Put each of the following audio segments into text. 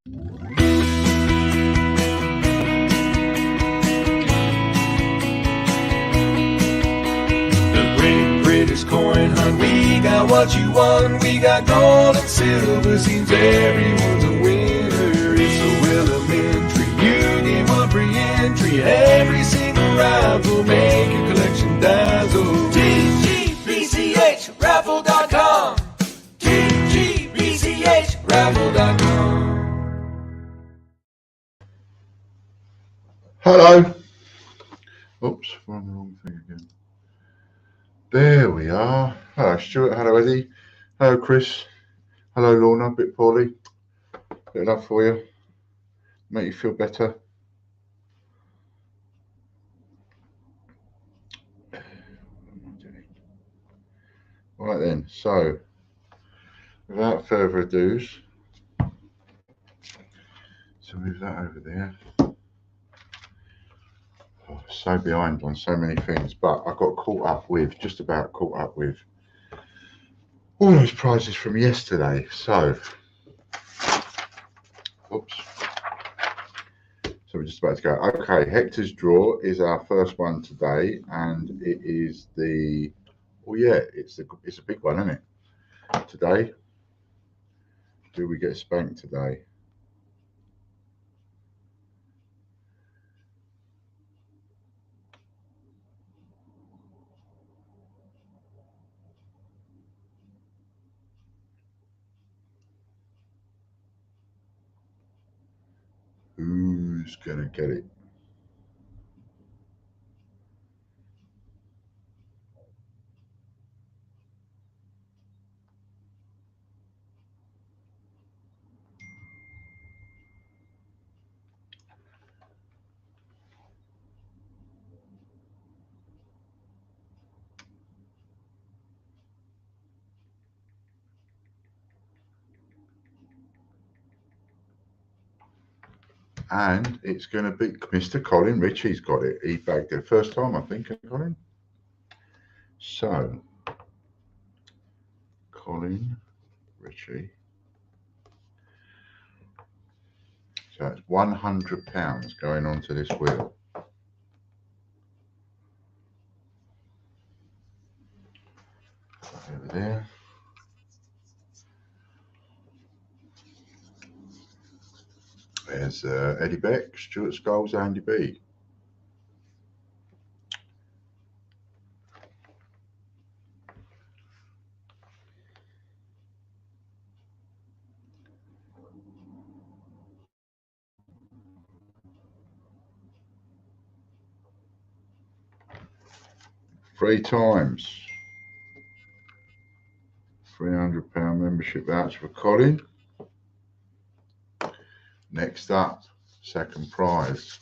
The great British coin hunt, we got what you want. We got gold and silver, seems everyone's a winner. It's so elementary, you get one free entry. Every single raffle, make your collection dazzle. TGBCHraffle.com, TGBCHraffle.com. Hello. Oops, wrong thing again. There we are. Hello, Stuart. Hello, Eddie. Hello, Chris. Hello, Lorna. A bit poorly. Bit of love for you. Make you feel better. Right then. So, without further ado, so move that over there. Oh, so behind on so many things, but I got just about caught up with all those prizes from yesterday. So, oops. So we're just about to go. Okay, Hector's draw is our first one today, and it is the. Oh yeah, it's a big one, isn't it? Today, do we get spanked today? Who's gonna get it? And it's going to be Mr. Colin Ritchie's got it. He bagged it first time, I think, Colin. So, Colin Ritchie. So it's £100 going onto this wheel. Over there. There's Eddie Beck, Stuart Scholes, Andy B. Three times. £300 membership voucher for Colin. Next up, second prize.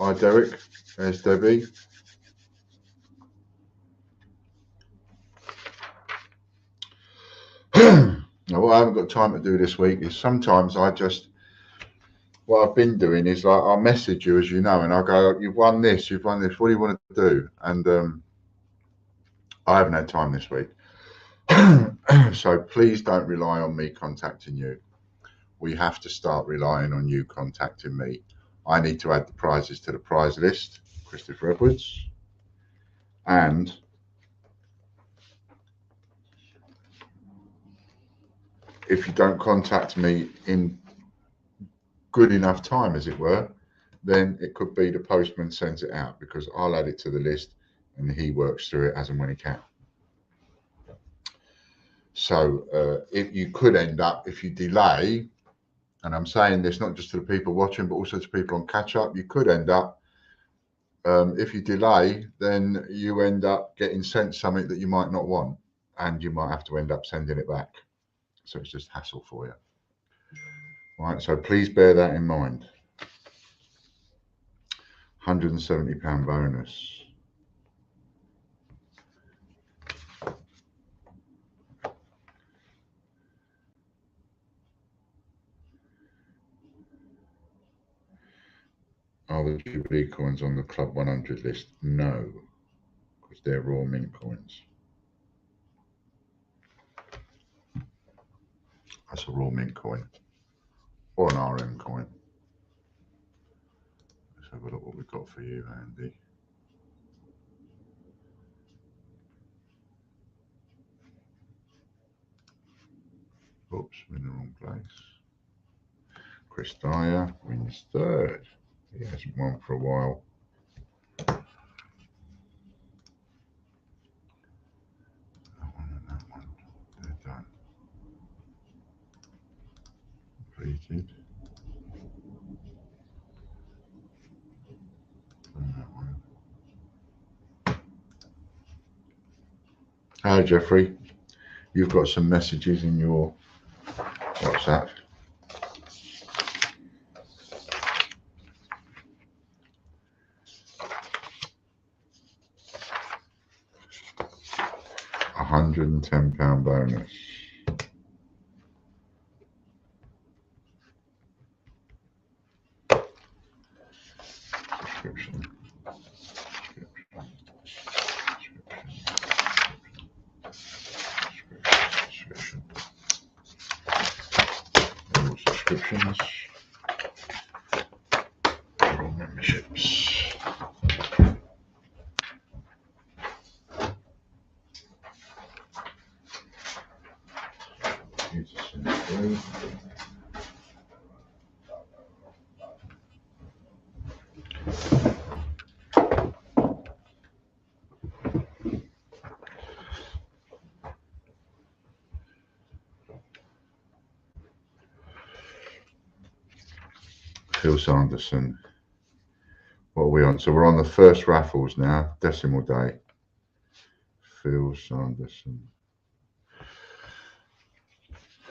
Hi Derek, there's Debbie. Now what I haven't got time to do this week is sometimes what I've been doing is like I'll message you, as you know, and I'll go, you've won this, what do you want to do? And I haven't had time this week. So please don't rely on me contacting you. We have to start relying on you contacting me. I need to add the prizes to the prize list, Christopher Edwards. And if you don't contact me in good enough time, as it were, then it could be the postman sends it out, because I'll add it to the list and he works through it as and when he can. So if you could end up, if you delay, and I'm saying this not just to the people watching, but also to people on catch up, you could end up, if you delay, then you end up getting sent something that you might not want, and you might have to end up sending it back. So it's just hassle for you. Right, so please bear that in mind. £170 bonus. Are the Jubilee coins on the Club 100 list? No, because they're raw mint coins. That's a raw mint coin. or an RM coin. Let's have a look what we've got for you, Andy. Oops, I'm in the wrong place. Chris Dyer wins third. He hasn't won for a while. That one and that one. They're done. Completed. And that one. Hi, Jeffrey. You've got some messages in your WhatsApp. £110 bonus. Subscription. All subscriptions. All memberships. Phil Sanderson. What are we on? So we're on the first raffles now, decimal day. Phil Sanderson.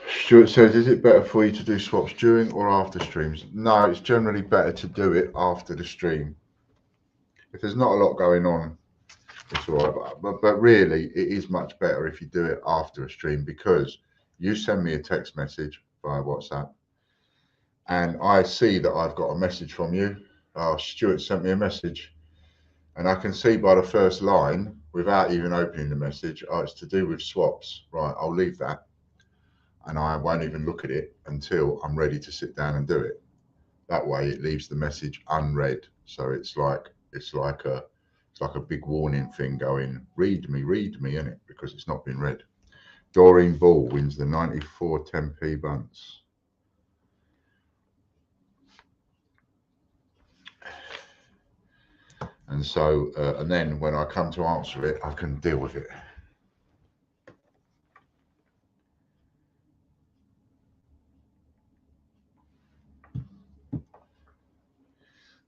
Stuart says, is it better for you to do swaps during or after streams? No, it's generally better to do it after the stream. If there's not a lot going on, it's all right. But really, it is much better if you do it after a stream, because you send me a text message via WhatsApp and I see that I've got a message from you. Stuart sent me a message, and I can see by the first line, without even opening the message, it's to do with swaps. Right, I'll leave that, and I won't even look at it until I'm ready to sit down and do it. That way, it leaves the message unread. So it's like a big warning thing going, read me, innit? Because it's not been read. Doreen Ball wins the 94 10p bunts. And so, and then when I come to answer it, I can deal with it.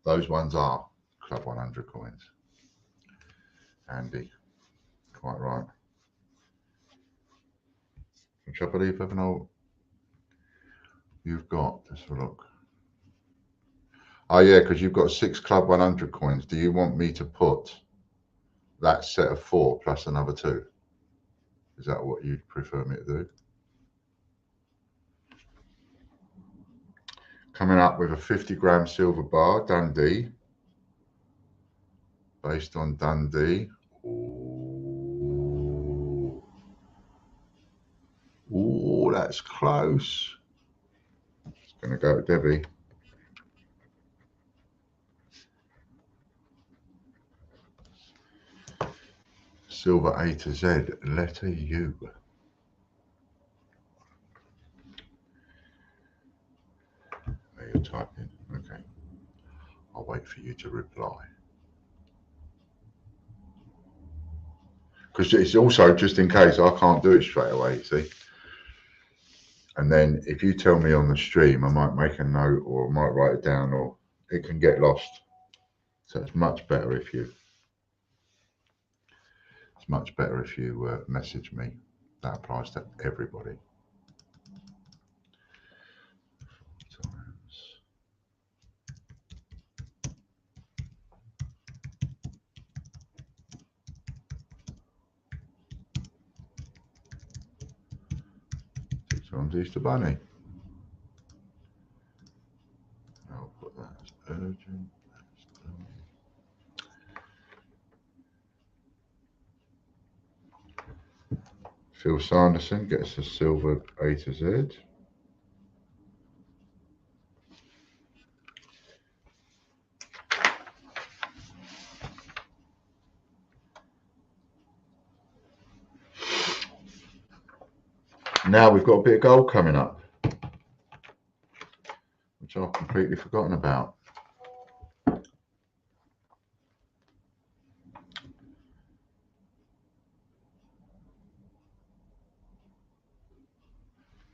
Those ones are Club 100 coins. Andy, quite right. Which I believe, Evan, you've got, let's have a look. Oh yeah, because you've got 6 Club 100 coins. Do you want me to put that set of 4 plus another 2? Is that what you'd prefer me to do? Coming up with a 50-gram silver bar, Dundee. Based on Dundee. Ooh, that's close. It's going to go to Debbie. Silver A to Z, letter U. There you're typing. Okay. I'll wait for you to reply. Because it's also just in case I can't do it straight away, you see. And then if you tell me on the stream, I might make a note or I might write it down, or it can get lost. So it's much better if you message me. That applies to everybody. Times Easter Bunny. I'll put that as urgent. Phil Sanderson gets a silver A to Z. Now we've got a bit of gold coming up, which I've completely forgotten about.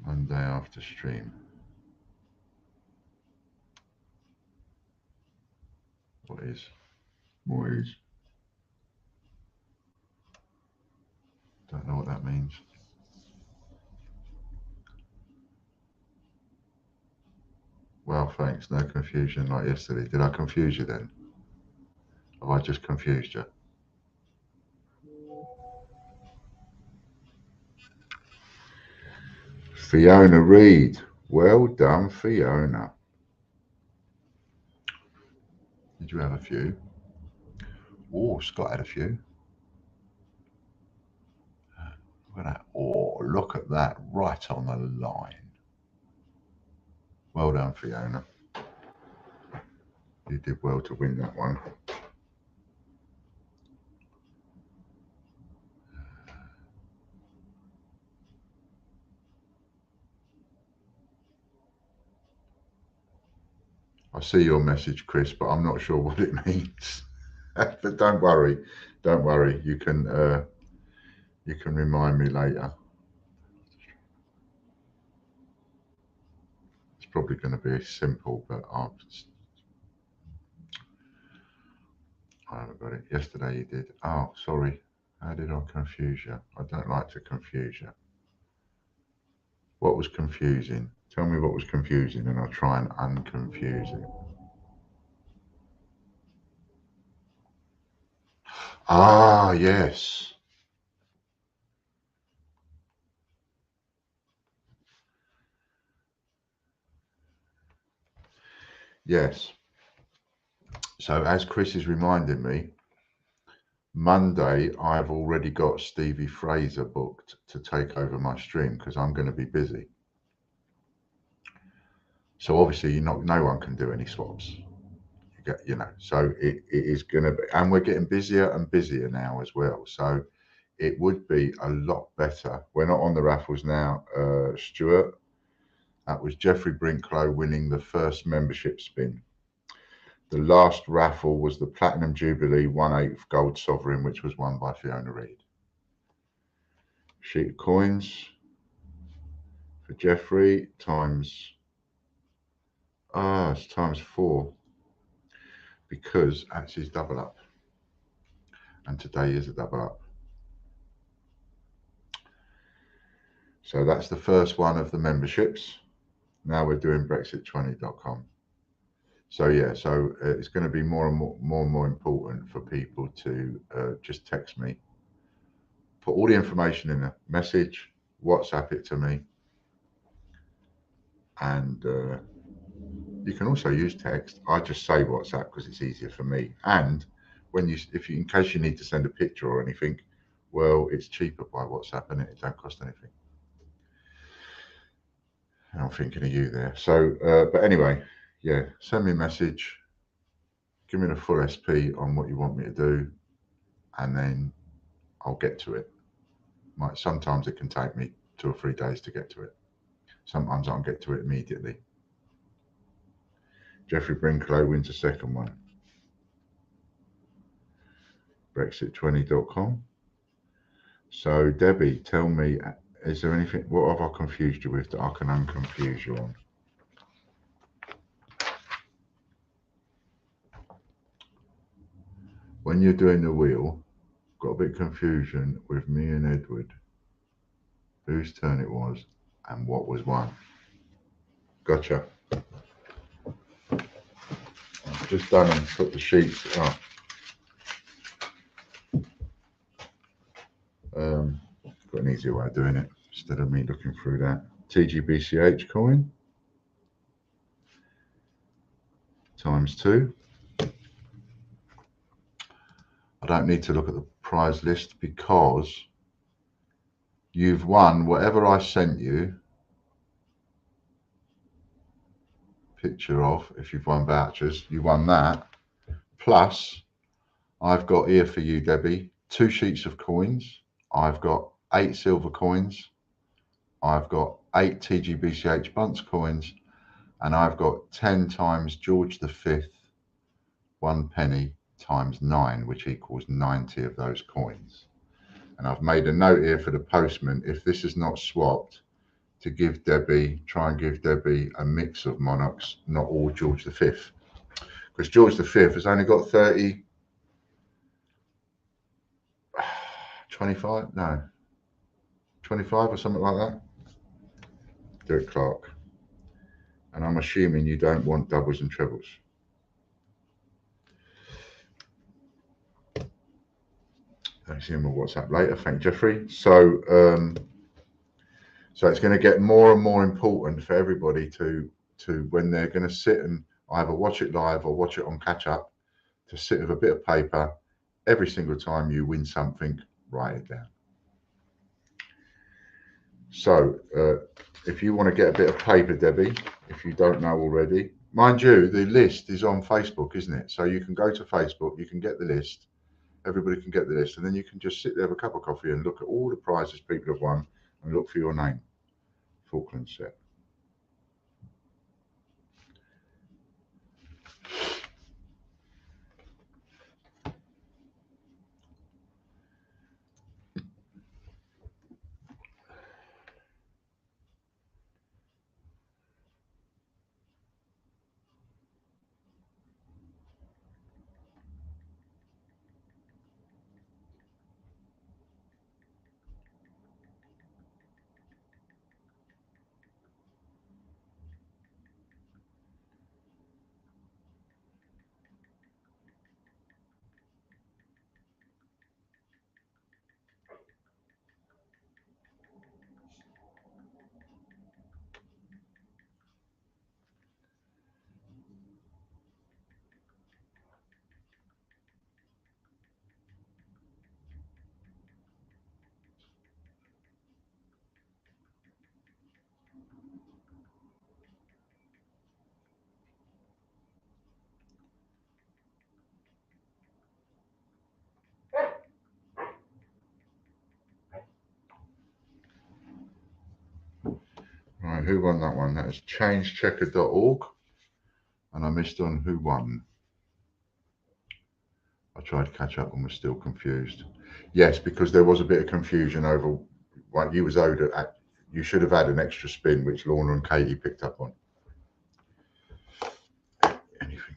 Monday after stream. What is? Don't know what that means. Well, thanks. No confusion like yesterday. Did I confuse you then? Have I just confused you? Fiona Reed. Well done, Fiona. Did you have a few? Oh, Scott had a few. Look at that. Oh, look at that. Right on the line. Well done, Fiona. You did well to win that one. I see your message, Chris, but I'm not sure what it means. But don't worry. Don't worry. You can remind me later. It's probably going to be simple, but I haven't got it. Yesterday you did. Oh, sorry. How did I confuse you? I don't like to confuse you. What was confusing? Tell me what was confusing and I'll try and unconfuse it. Ah, yes. Yes. So as Chris is reminding me, Monday I've already got Stevie Fraser booked to take over my stream because I'm going to be busy. So obviously no one can do any swaps. So it is going to be, and we're getting busier and busier now as well. So it would be a lot better. We're not on the raffles now, Stuart. That was Jeffrey Brinklow winning the first membership spin. The last raffle was the Platinum Jubilee 1/8 Gold Sovereign, which was won by Fiona Reed. Sheet of coins for Jeffrey times, it's times 4 because that's his double up. And today is a double up. So that's the first one of the memberships. Now we're doing Brexit20.com. So yeah, so it's going to be more and more important for people to just text me, put all the information in a message, WhatsApp it to me, and you can also use text. I just say WhatsApp because it's easier for me. And when in case you need to send a picture or anything, well, it's cheaper by WhatsApp and it don't cost anything. And I'm thinking of you there. So, but anyway, yeah, send me a message, give me the full SP on what you want me to do, and then I'll get to it. Sometimes it can take me 2 or 3 days to get to it. Sometimes I'll get to it immediately. Jeffrey Brinklow wins the second one. Brexit20.com. So Debbie, tell me, is there anything, what have I confused you with that I can unconfuse you on? When you're doing the wheel, got a bit of confusion with me and Edward, whose turn it was and what was won. Gotcha. I've just done and put the sheets up. Got an easier way of doing it instead of me looking through that. TGBCH coin times 2. I don't need to look at the prize list because you've won whatever I sent you picture of. If you've won vouchers, you won that. Plus I've got here for you, Debbie, 2 sheets of coins. I've got 8 silver coins, I've got 8 TGBCH Bunce coins, and I've got 10 times George V, 1 penny times 9, which equals 90 of those coins. And I've made a note here for the postman, if this is not swapped, to give Debbie, try and give Debbie a mix of monarchs, not all George V. Because George V has only got 30, 25, no, 25 or something like that. Derek Clark. And I'm assuming you don't want doubles and trebles. I'll see him on WhatsApp later. Thank Jeffrey. So it's going to get more and more important for everybody to when they're going to sit and either watch it live or watch it on catch up, to sit with a bit of paper. Every single time you win something, write it down. So if you want to get a bit of paper, Debbie, if you don't know already, mind you, the list is on Facebook, isn't it? So you can go to Facebook, you can get the list. Everybody can get the list, and then you can just sit there with a cup of coffee and look at all the prizes people have won and look for your name. Falkland set. Right, who won that one? That is changechecker.org. And I missed on who won. I tried to catch up and was still confused. Yes, because there was a bit of confusion over what you was owed. You should have had an extra spin, which Lorna and Katie picked up on. Anything.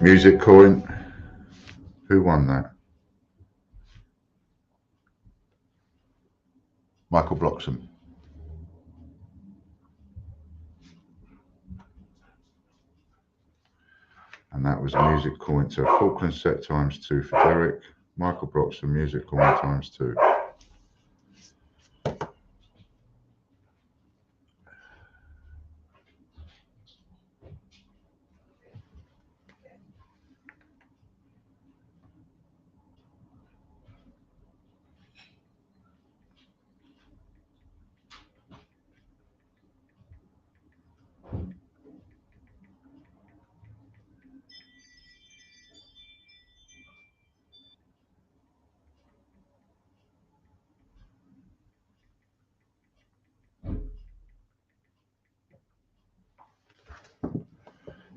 Music coin. Who won that? Michael Bloxham. And that was music coin. So Falkland set times 2 for Derek. Michael Bloxham music coin times 2.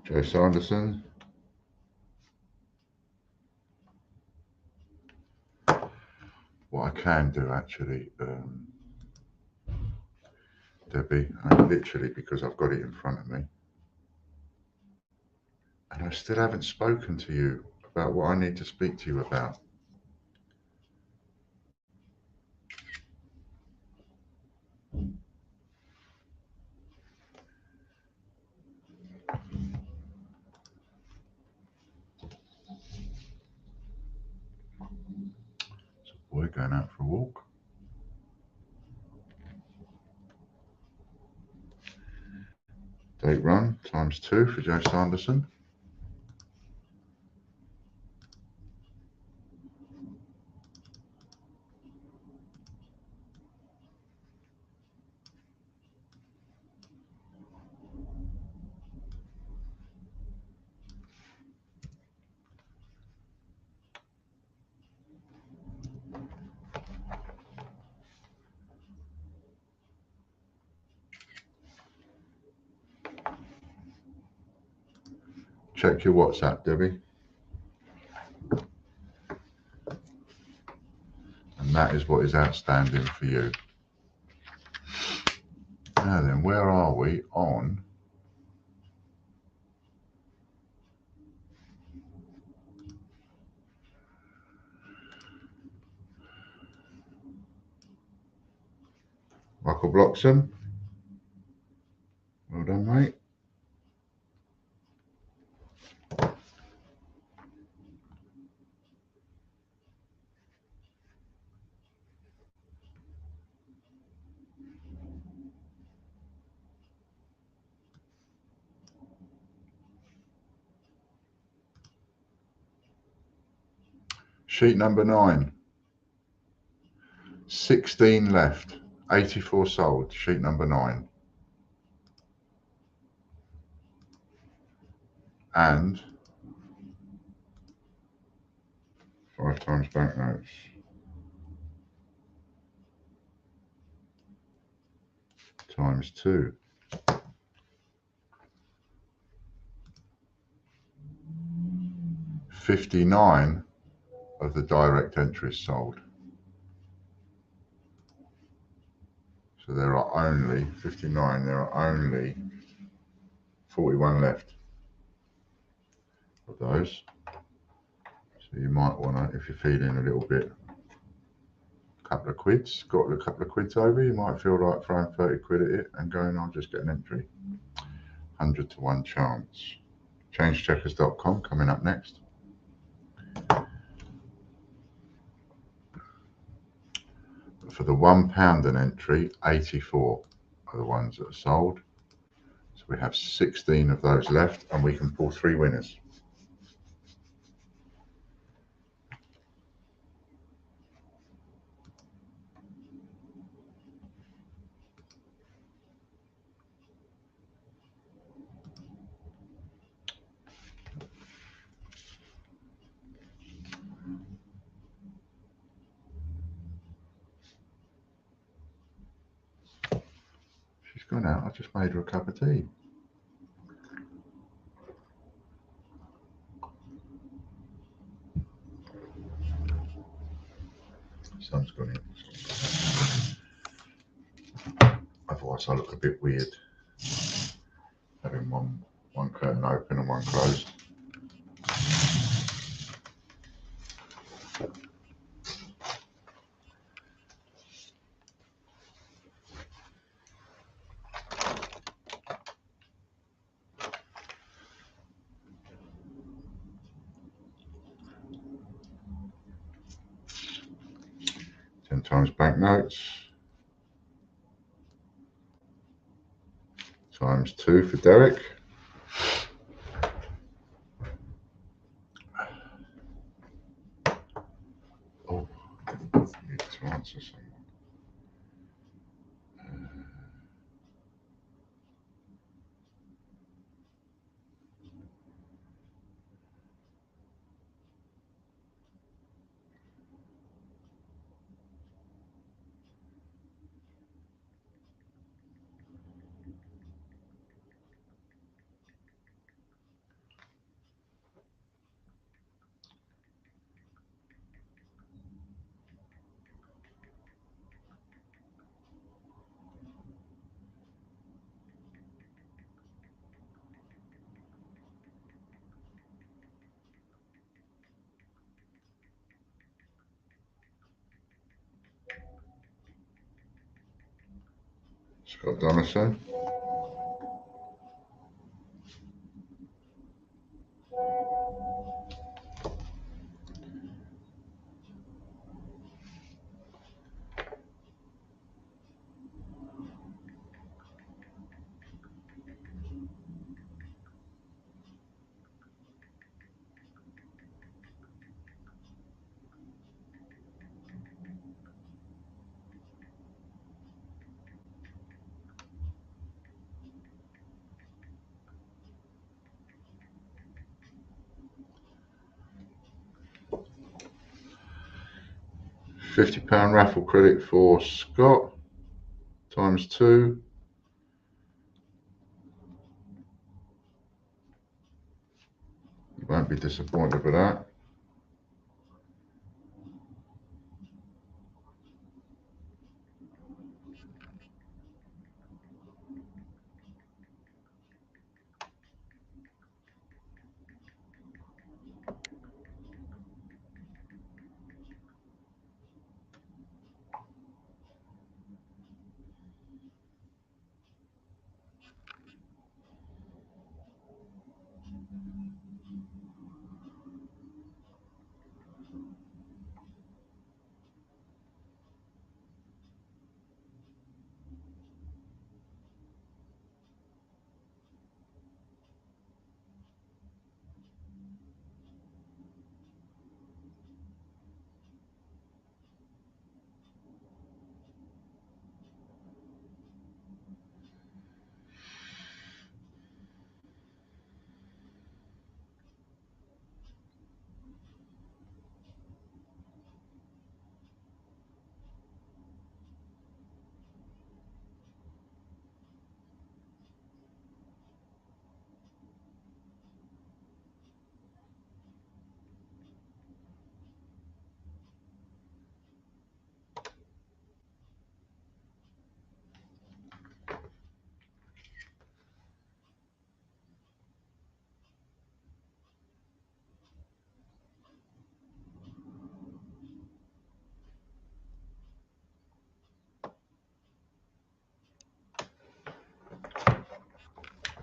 Joe Sanderson. What I can do actually, Debbie, literally because I've got it in front of me, and I still haven't spoken to you about what I need to speak to you about. It's a boy going out for a walk. Date run times 2 for Joe Sanderson. Check your WhatsApp, Debbie. And that is what is outstanding for you. Now then, where are we on? Michael Bloxham. Well done, mate. Sheet number 9. 16 left. 84 sold. Sheet number 9. And 5 times banknotes. Times 2. 59 of the direct entries sold. So there are only 59, there are only 41 left of those. So you might want to, if you're feeling a little bit, a couple of quids, got a couple of quids over, you might feel like throwing 30 quid at it and going, I'll just get an entry. 100 to 1 chance. Changecheckers.com coming up next. For the £1 an entry, 84 are the ones that are sold. So we have 16 of those left and we can pull 3 winners. She's gone out, I just made her a cup of tea. Sun's gone in. Otherwise I look a bit weird having one curtain open and one closed. Times banknotes. Times 2 for Derek. Oh, I need to answer someone. Scott Donaldson. £50 raffle credit for Scott, times 2. be disappointed with that.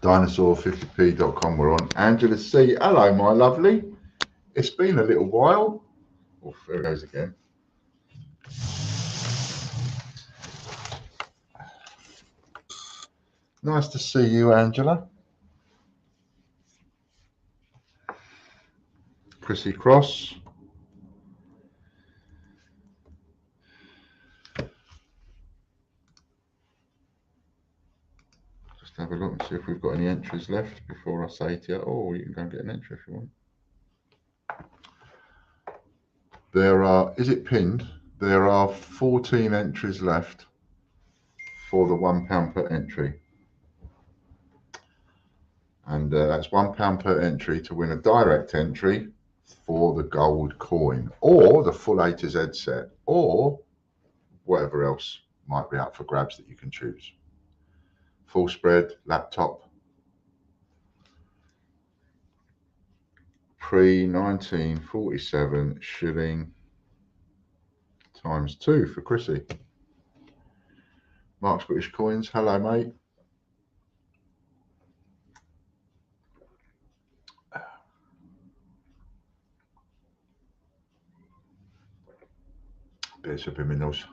Dinosaur50p.com we're on. Angela C. Hello, my lovely. It's been a little while. Oh, there it goes again. Nice to see you, Angela. Chrissy Cross. Just have a look and see if we've got any entries left before I say to you, oh, you can go and get an entry if you want. There are, is it pinned? There are 14 entries left for the £1 per entry. And that's £1 per entry to win a direct entry for the gold coin or the full A to Z set or whatever else might be up for grabs that you can choose. Full spread, laptop, pre-1947 shilling times 2 for Chrissy. Mark's British Coins, hello mate. Bit of subliminals.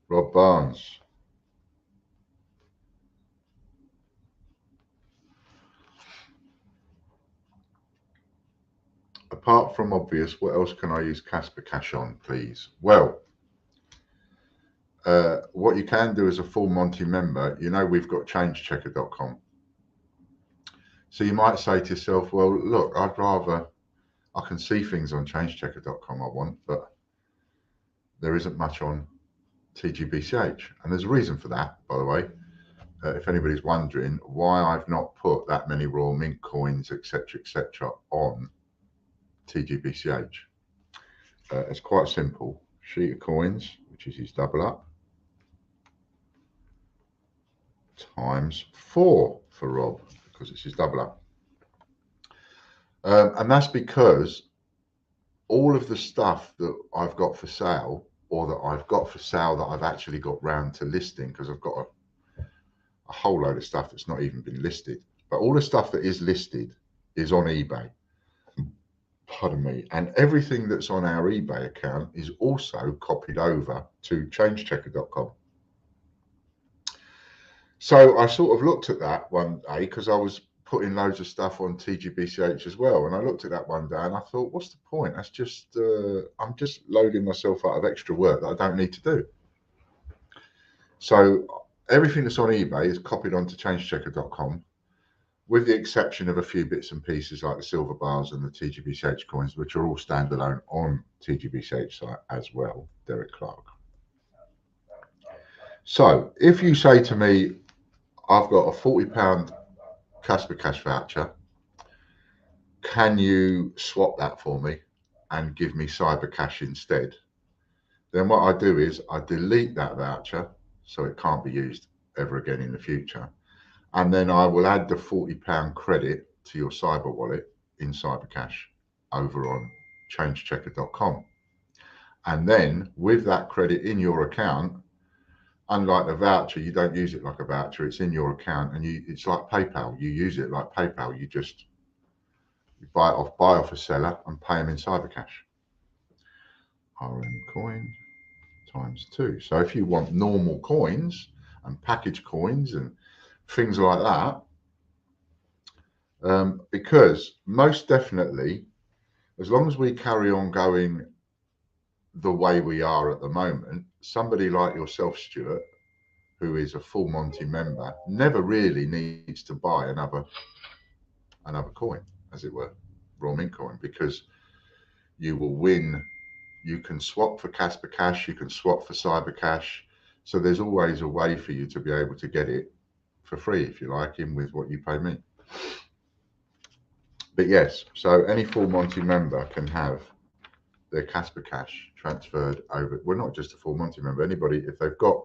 Rob Barnes. Apart from obvious, what else can I use Casper Cash on, please? Well, what you can do as a full Monty member, you know we've got changechecker.com. So you might say to yourself, well, look, I can see things on changechecker.com I want, but there isn't much on TGBCH. And there's a reason for that, by the way. If anybody's wondering why I've not put that many Royal Mint coins, etc., on TGBCH. It's quite simple. Sheet of coins, which is his double up, times 4 for Rob, because it's his double up. And that's because all of the stuff that I've got for sale, or that I've got for sale that I've actually got round to listing, because I've got a whole load of stuff that's not even been listed, but all the stuff that is listed is on eBay. Pardon me. And everything that's on our eBay account is also copied over to changechecker.com. So I sort of looked at that one day because I was putting loads of stuff on TGBCH as well. And I looked at that one day and I thought, what's the point? That's just, I'm just loading myself out of extra work that I don't need to do. So everything that's on eBay is copied onto changechecker.com, with the exception of a few bits and pieces like the silver bars and the TGBCH coins, which are all standalone on TGBCH site as well, Derek Clark. So if you say to me, I've got a £40 Casper Cash voucher, can you swap that for me and give me Cyber Cash instead? Then what I do is I delete that voucher so it can't be used ever again in the future. And then I will add the £40 credit to your Cyber wallet in Cyber Cash over on changechecker.com. And then with that credit in your account, unlike the voucher, you don't use it like a voucher. It's in your account, and it's like PayPal. You use it like PayPal. You just buy off a seller and pay them in Cybercash. RM coin times 2. So if you want normal coins and package coins and things like that, because most definitely, as long as we carry on going the way we are at the moment, somebody like yourself, Stuart, who is a full Monty member, never really needs to buy another coin, as it were, raw mint coin, because you will win. You can swap for Casper Cash, you can swap for Cyber Cash. So there's always a way for you to be able to get it for free, if you like, in with what you pay me. But yes, so any full Monty member can have their Casper Cash transferred over. Well, not just a full Monty member, anybody, if they've got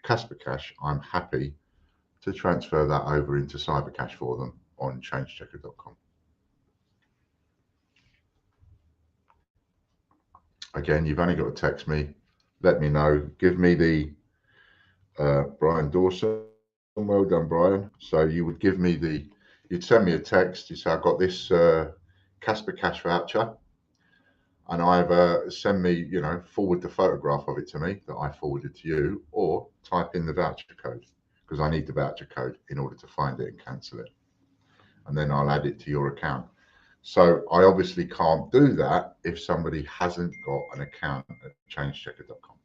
Casper Cash, I'm happy to transfer that over into Cyber Cash for them on changechecker.com. Again, you've only got to text me, let me know, give me the Brian Dawson. Well done, Brian. So you would give me you'd send me a text. You say, I've got this Casper Cash voucher, and I've send me, forward the photograph of it to me that I forwarded to you, or type in the voucher code, because I need the voucher code in order to find it and cancel it. And then I'll add it to your account. So I obviously can't do that if somebody hasn't got an account at changechecker.com.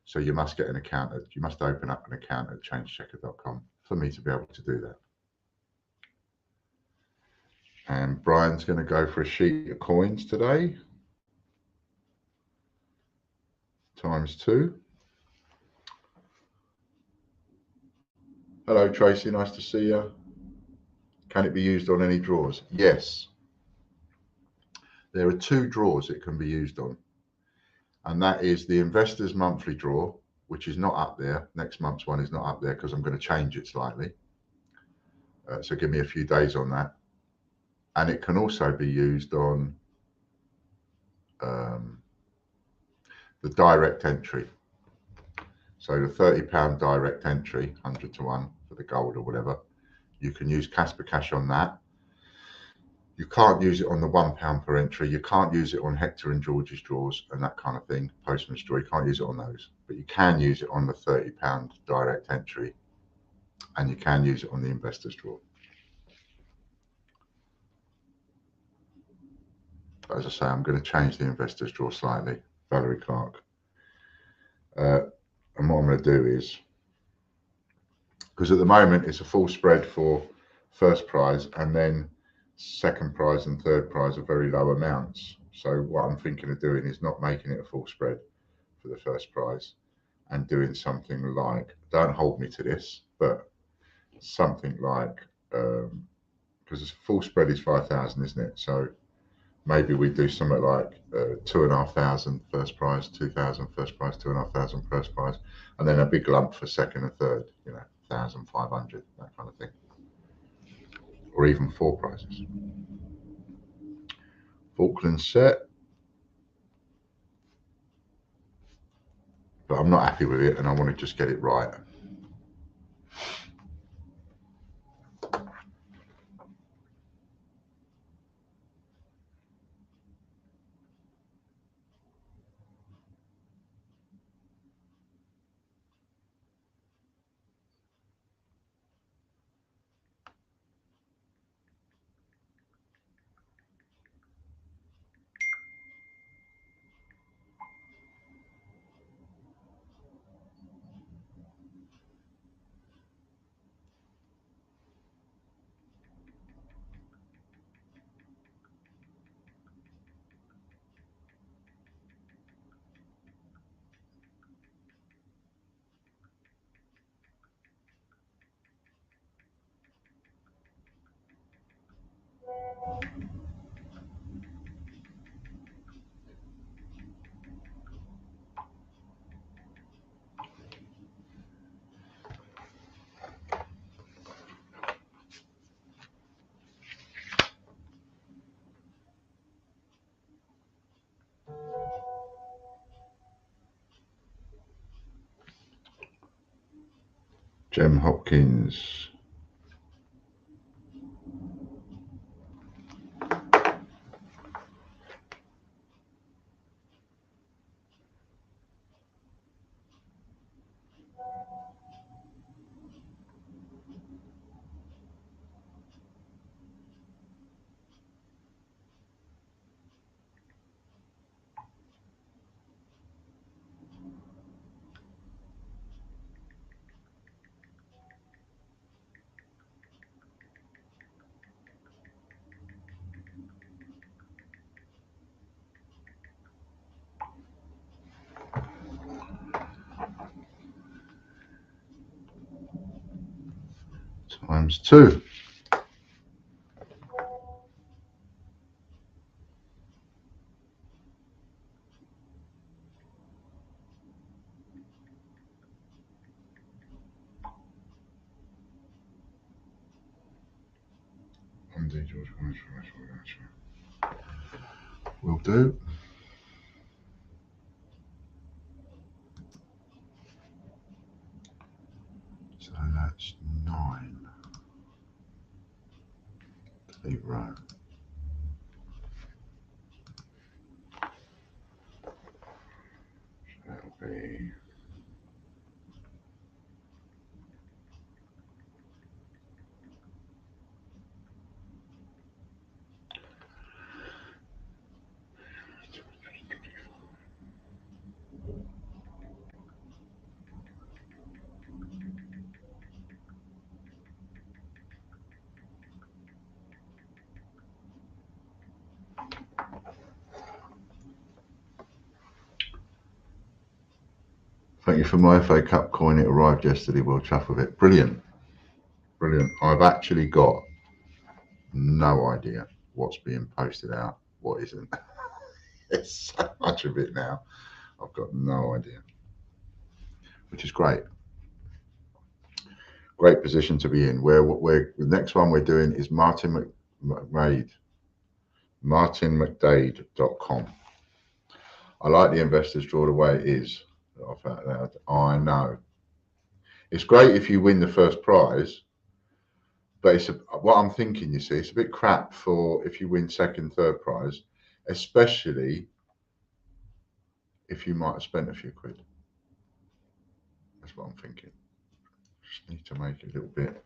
So you must get an account. You must open up an account at changechecker.com for me to be able to do that. And Brian's going to go for a sheet of coins today, times 2. Hello, Tracy. Nice to see you. Can it be used on any drawers? Yes. There are 2 drawers it can be used on. And that is the Investors Monthly drawer, which is not up there. Next month's one is not up there because I'm going to change it slightly. So give me a few days on that. And it can also be used on the direct entry. So the £30 direct entry, 100 to 1 for the gold or whatever, you can use Casper Cash on that. You can't use it on the £1 per entry. You can't use it on Hector and George's drawers and that kind of thing, Postman's drawer. You can't use it on those, but you can use it on the £30 direct entry, and you can use it on the investors drawer. But as I say, I'm going to change the investors drawer slightly. Valerie Clark. And what I'm going to do is, because at the moment it's a full spread for first prize, and then second prize and third prize are very low amounts. So what I'm thinking of doing is not making it a full spread for the first prize and doing something like, don't hold me to this, but something like, because a full spread is 5,000, isn't it? So maybe we do something like 2,500 first prize, 2,000 first prize, 2,500 first prize, and then a big lump for second and third, 1,500, that kind of thing. Or even 4 prizes. Falkland set. But I'm not happy with it, and I want to just get it right. Jem Hopkins. Times 2. Will do. So that's 9. Delete row. So that'll be Thank you for my FA Cup coin. It arrived yesterday. We'll chuff with it. Brilliant. Brilliant. I've actually got no idea what's being posted out, what isn't. There's so much of it now. I've got no idea, which is great. Great position to be in. The next one we're doing is Martin McDade, martinmcdade.com. I like the investors draw the way it is. I know. It's great if you win the first prize, but what I'm thinking, you see, it's a bit crap for if you win second, third prize, especially if you might have spent a few quid. That's what I'm thinking. Just need to make it a little bit.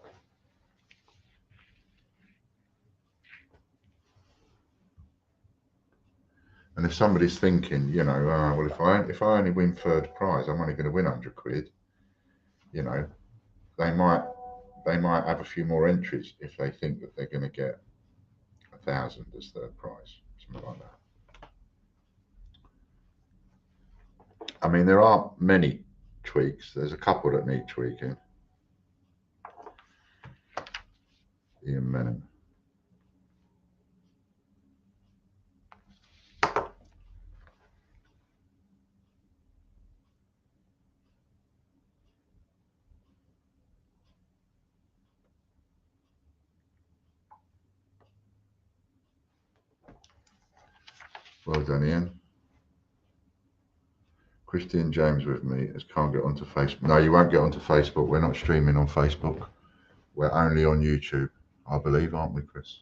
And if somebody's thinking, you know, well, if I only win third prize, I'm only going to win 100 quid. You know, they might have a few more entries if they think that they're going to get 1,000 as third prize, something like that. I mean, there aren't many tweaks. There's a couple that need tweaking. Ian Menon. Well done, Ian. Christian James with me as can't get onto Facebook. No, you won't get onto Facebook. We're not streaming on Facebook. We're only on YouTube, I believe, aren't we, Chris?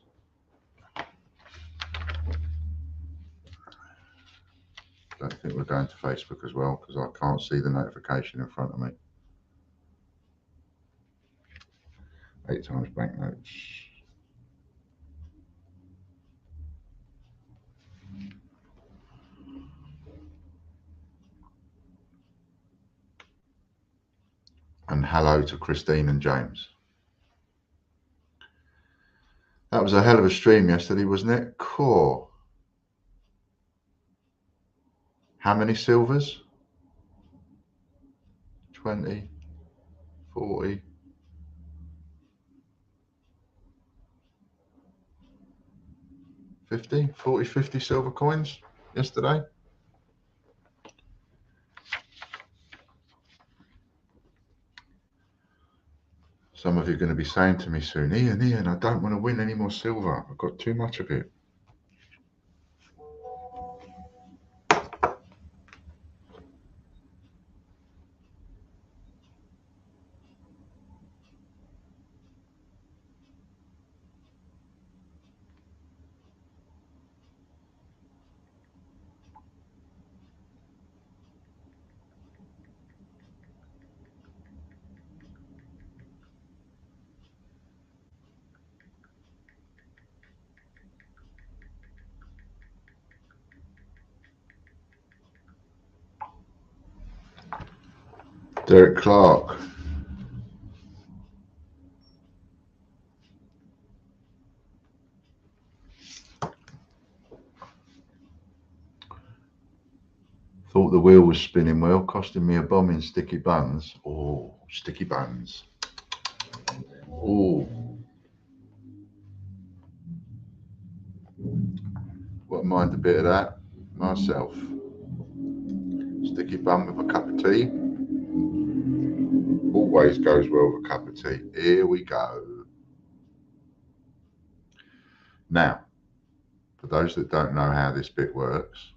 Don't think we're going to Facebook as well because I can't see the notification in front of me. 8 times banknotes. And hello to Christine and James. That was a hell of a stream yesterday, wasn't it? Cool. How many silvers? 20, 40. 50, 40, 50 silver coins yesterday. Some of you are going to be saying to me soon, Ian, I don't want to win any more silver. I've got too much of it. Derek Clark. Thought the wheel was spinning well, costing me a bomb in sticky buns. Oh, sticky buns. Oh. Wouldn't mind a bit of that myself. Sticky bun with a cup of tea. Always goes well with a cup of tea. Here we go. Now, for those that don't know how this bit works,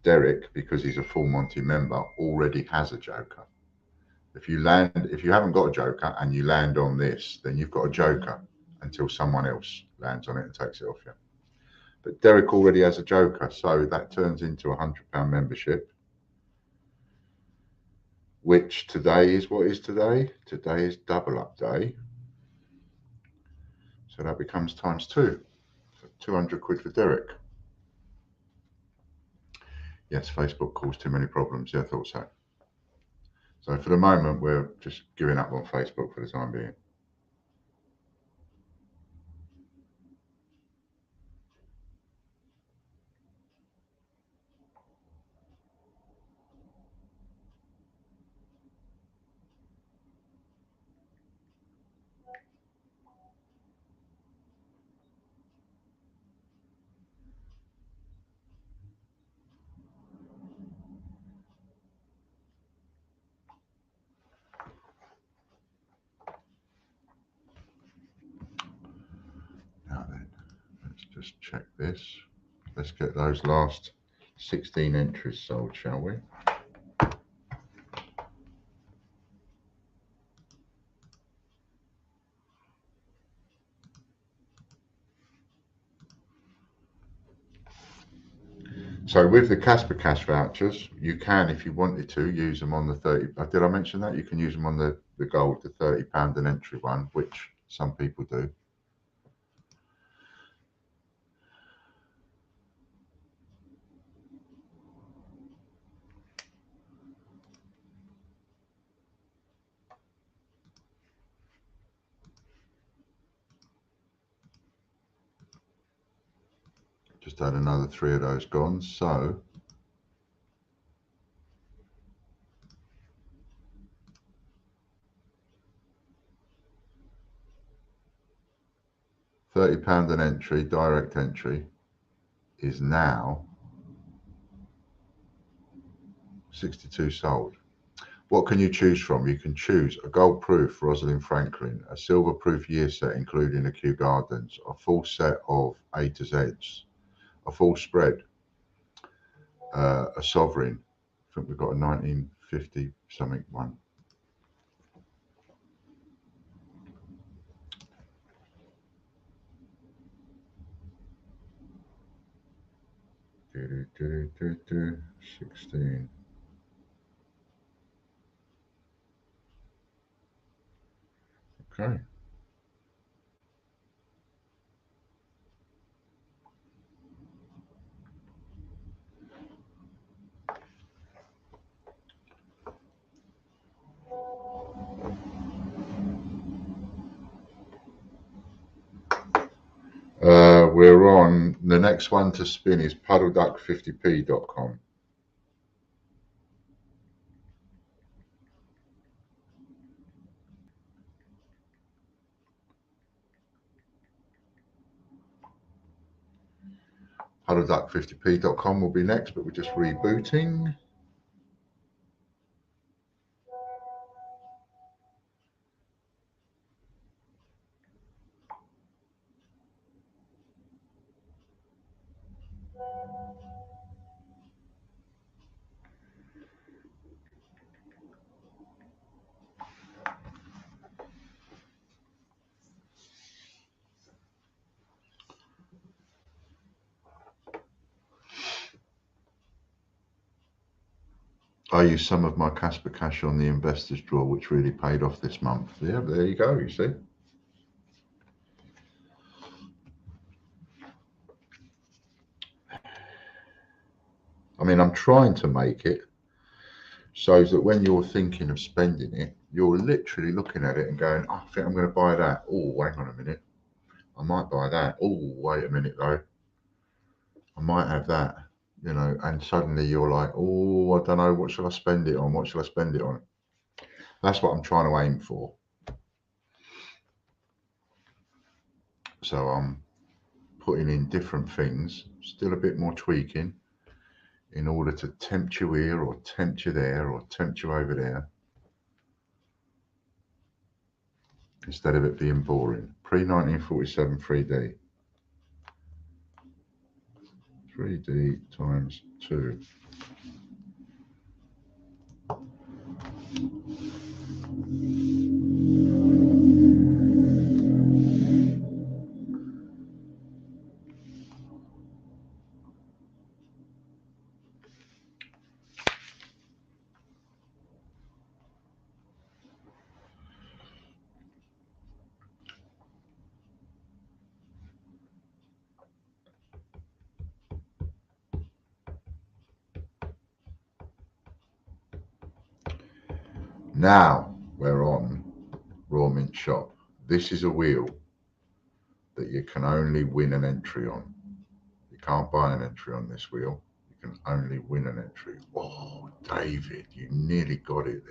Derek, because he's a full Monty member, already has a joker. If you haven't got a joker and you land on this, then you've got a joker until someone else lands on it and takes it off you. But Derek already has a joker, so that turns into a £100 membership, which today is what is today? Today is double up day. So that becomes times 2. So 200 quid for Derek. Yes, Facebook caused too many problems. Yeah, I thought so. So for the moment, we're just giving up on Facebook for the time being. Now then, let's just check this. Let's get those last 16 entries sold, shall we? So with the Casper Cash vouchers, you can, if you wanted to, use them on the 30. Did I mention that? You can use them on the gold, the £30 an entry one, which some people do. Just had another 3 of those gone, so £30 an entry, direct entry, is now 62 sold. What can you choose from? You can choose a gold proof Rosalind Franklin, a silver proof year set including a Kew Gardens, a full set of A to Z's, a full spread, a sovereign. I think we've got a 1950 something one. Do, do, do, do, 16. Okay. We're on, the next one to spin is puddleduck50p.com. Puddleduck50p.com will be next, but we're just rebooting. I used some of my Casper Cash on the investors draw, which really paid off this month. Yeah, there you go, you see. I mean, I'm trying to make it so that when you're thinking of spending it, you're literally looking at it and going, oh, I think I'm going to buy that. Oh, hang on a minute. I might buy that. Oh, wait a minute though. I might have that, you know, and suddenly you're like, oh, I don't know, what shall I spend it on? What shall I spend it on? That's what I'm trying to aim for. So I'm putting in different things, still a bit more tweaking in order to tempt you here or tempt you there or tempt you over there, instead of it being boring. Pre-1947 3D. 3D times 2. Now we're on Raw Mint Shop. This is a wheel that you can only win an entry on. You can't buy an entry on this wheel. You can only win an entry. Oh, David, you nearly got it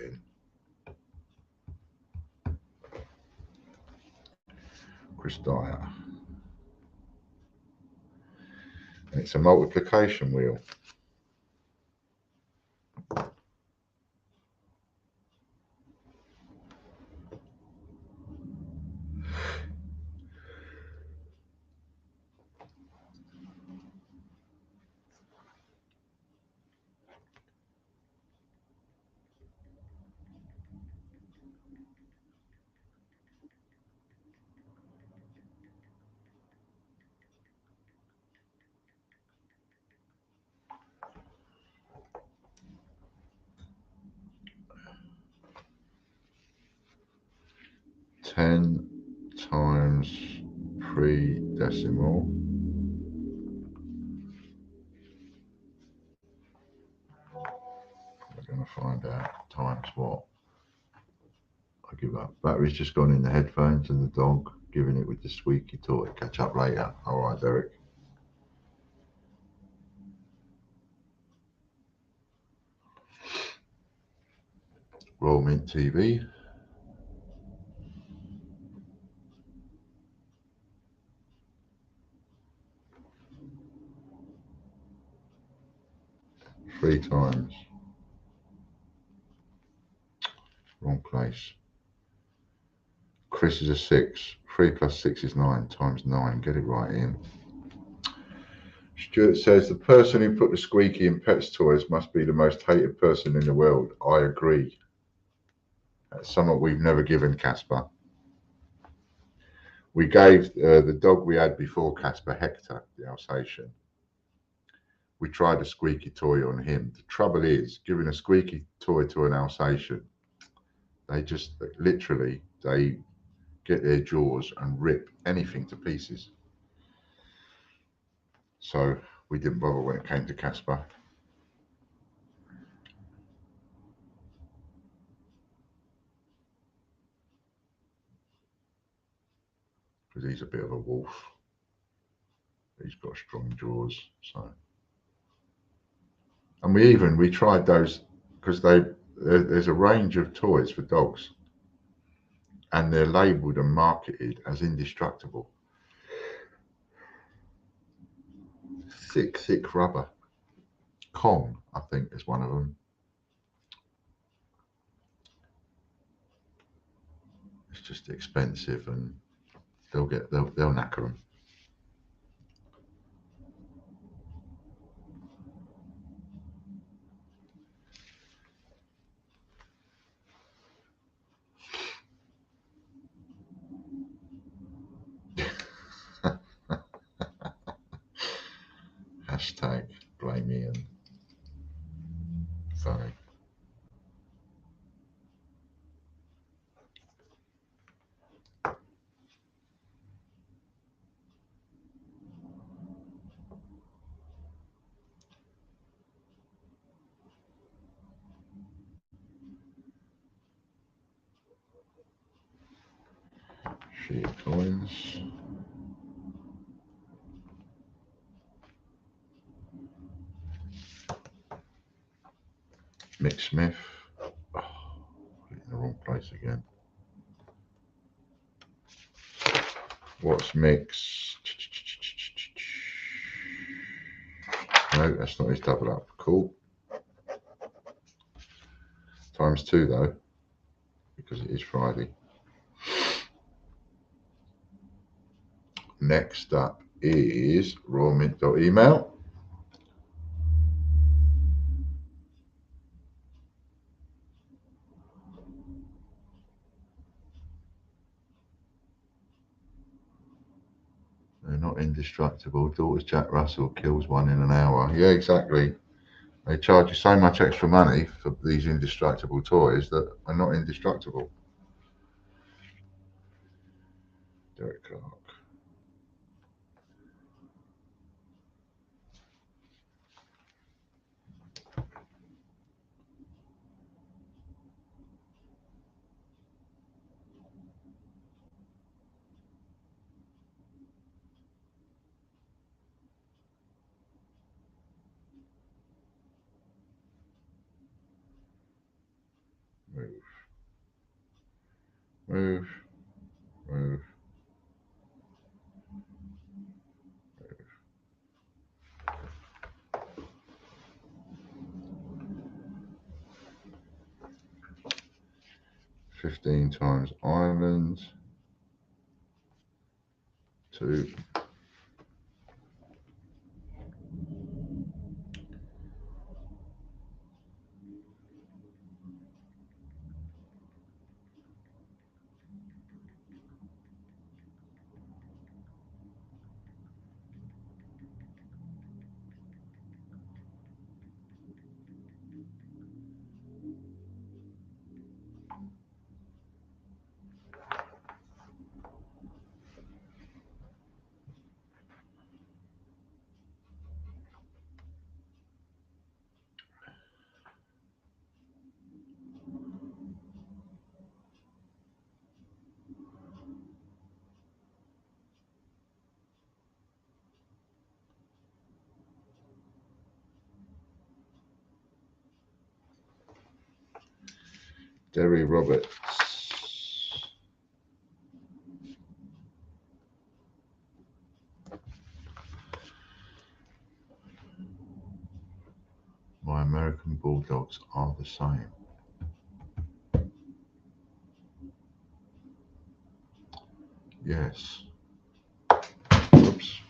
then. Chris Dyer. And it's a multiplication wheel. Ten times pre-decimal. We're going to find out times what. I give up. Battery's just gone in the headphones and the dog giving it with the squeaky toy. Catch up later. All right, Derek. Roll Mint TV. Three times. Wrong place. Chris is a 6. 3 plus 6 is 9 times 9. Get it right, Ian. Stuart says the person who put the squeaky in Pets toys must be the most hated person in the world. I agree. That's something we've never given Casper. We gave the dog we had before Casper, Hector, the Alsatian. We tried a squeaky toy on him. The trouble is, giving a squeaky toy to an Alsatian, they just literally, they get their jaws and rip anything to pieces. So we didn't bother when it came to Casper. Because he's a bit of a wolf. He's got strong jaws. So, and we tried those because there's a range of toys for dogs, and they're labelled and marketed as indestructible. Thick rubber. Kong, I think, is one of them. It's just expensive, and they'll knacker them. Hashtag blame Ian. Sorry. Sheet of coins. Mick Smith. Oh, in the wrong place again. What's Mick's? No, that's not his double up. Cool. ×2 though, because it is Friday. Next up is rawmint.email. They're not indestructible. Daughters Jack Russell kills one in an hour. Yeah, exactly. They charge you so much extra money for these indestructible toys that are not indestructible. Derek Clark. Move. 15 times Ireland. 2. Derry Roberts. My American Bulldogs are the same. Yes. Oops.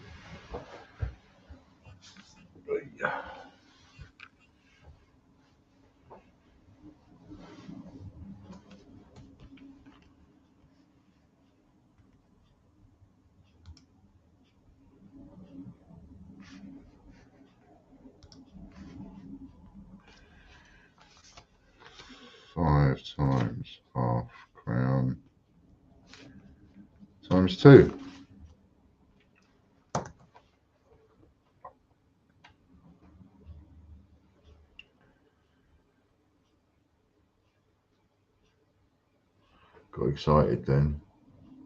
5 times half crown ×2. Got excited then.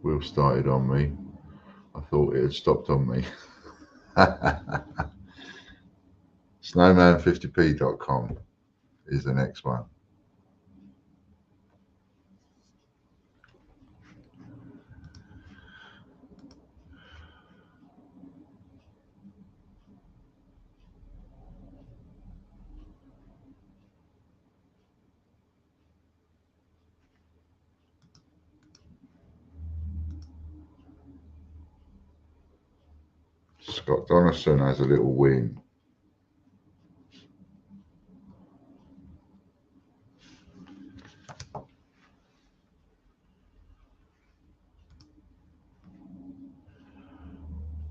Will started on me. I thought it had stopped on me. Snowman50p.com is the next one. Scott Donaldson has a little win.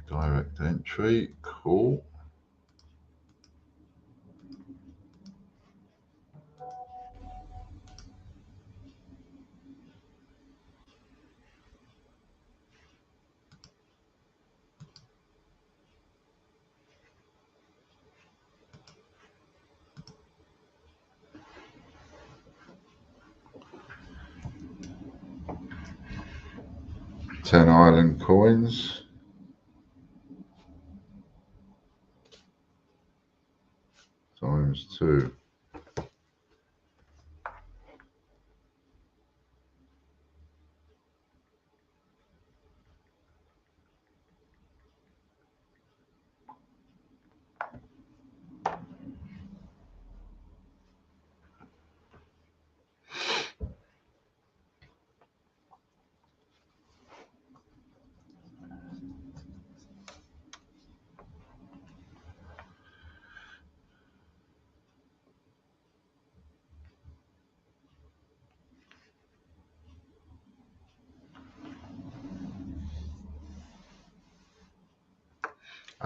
Direct entry, cool. 10 island coins. Times 2.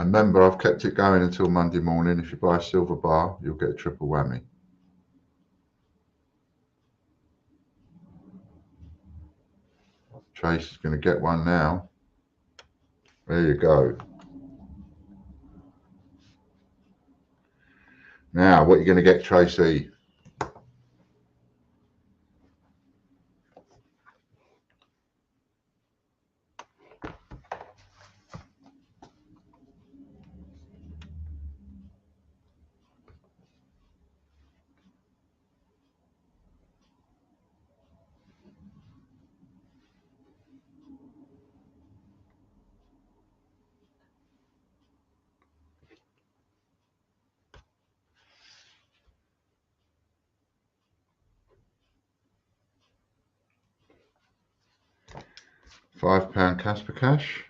And remember, I've kept it going until Monday morning. If you buy a silver bar, you'll get a triple whammy. Trace is going to get one now. There you go. Now, what are you going to get, Tracy? £5 Casper Cash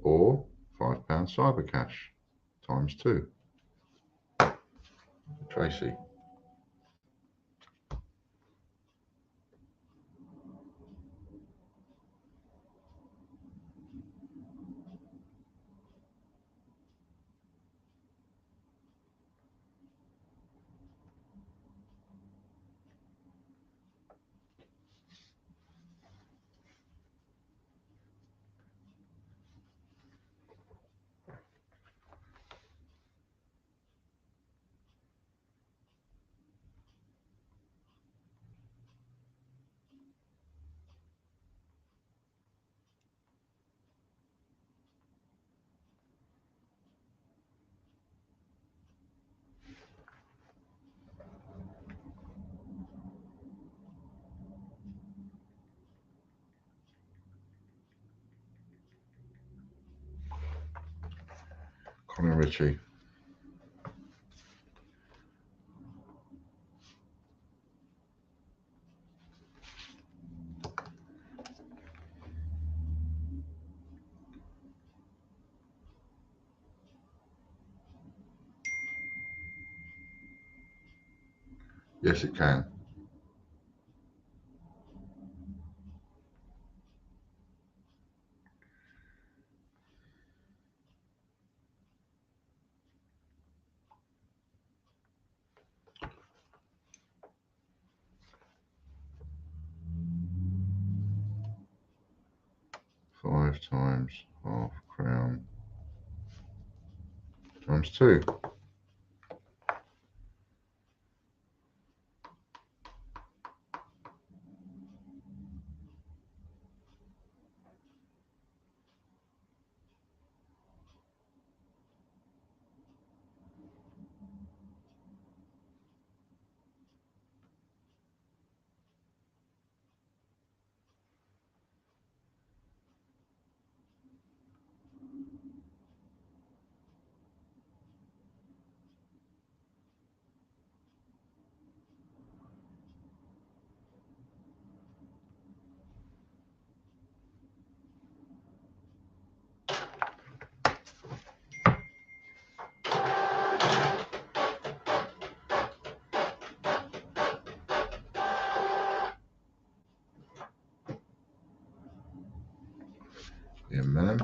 or £5 Cyber Cash times 2. Tracy. Colin Ritchie. Yes, it can. Five times half crown times 2. Yeah, man.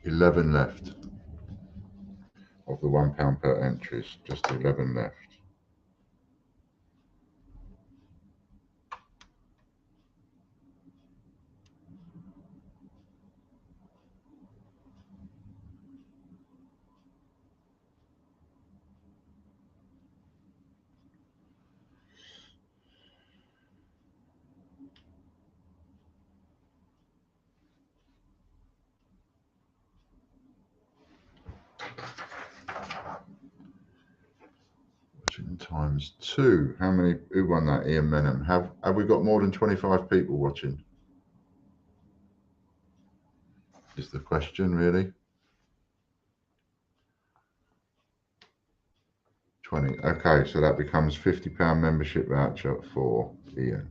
$11 left of the £1 per entries. Just 11 left. times 2. How many? Who won that? Ian Menham. Have we got more than 25 people watching? Is the question really? 20. Okay, so that becomes £50 membership voucher for Ian.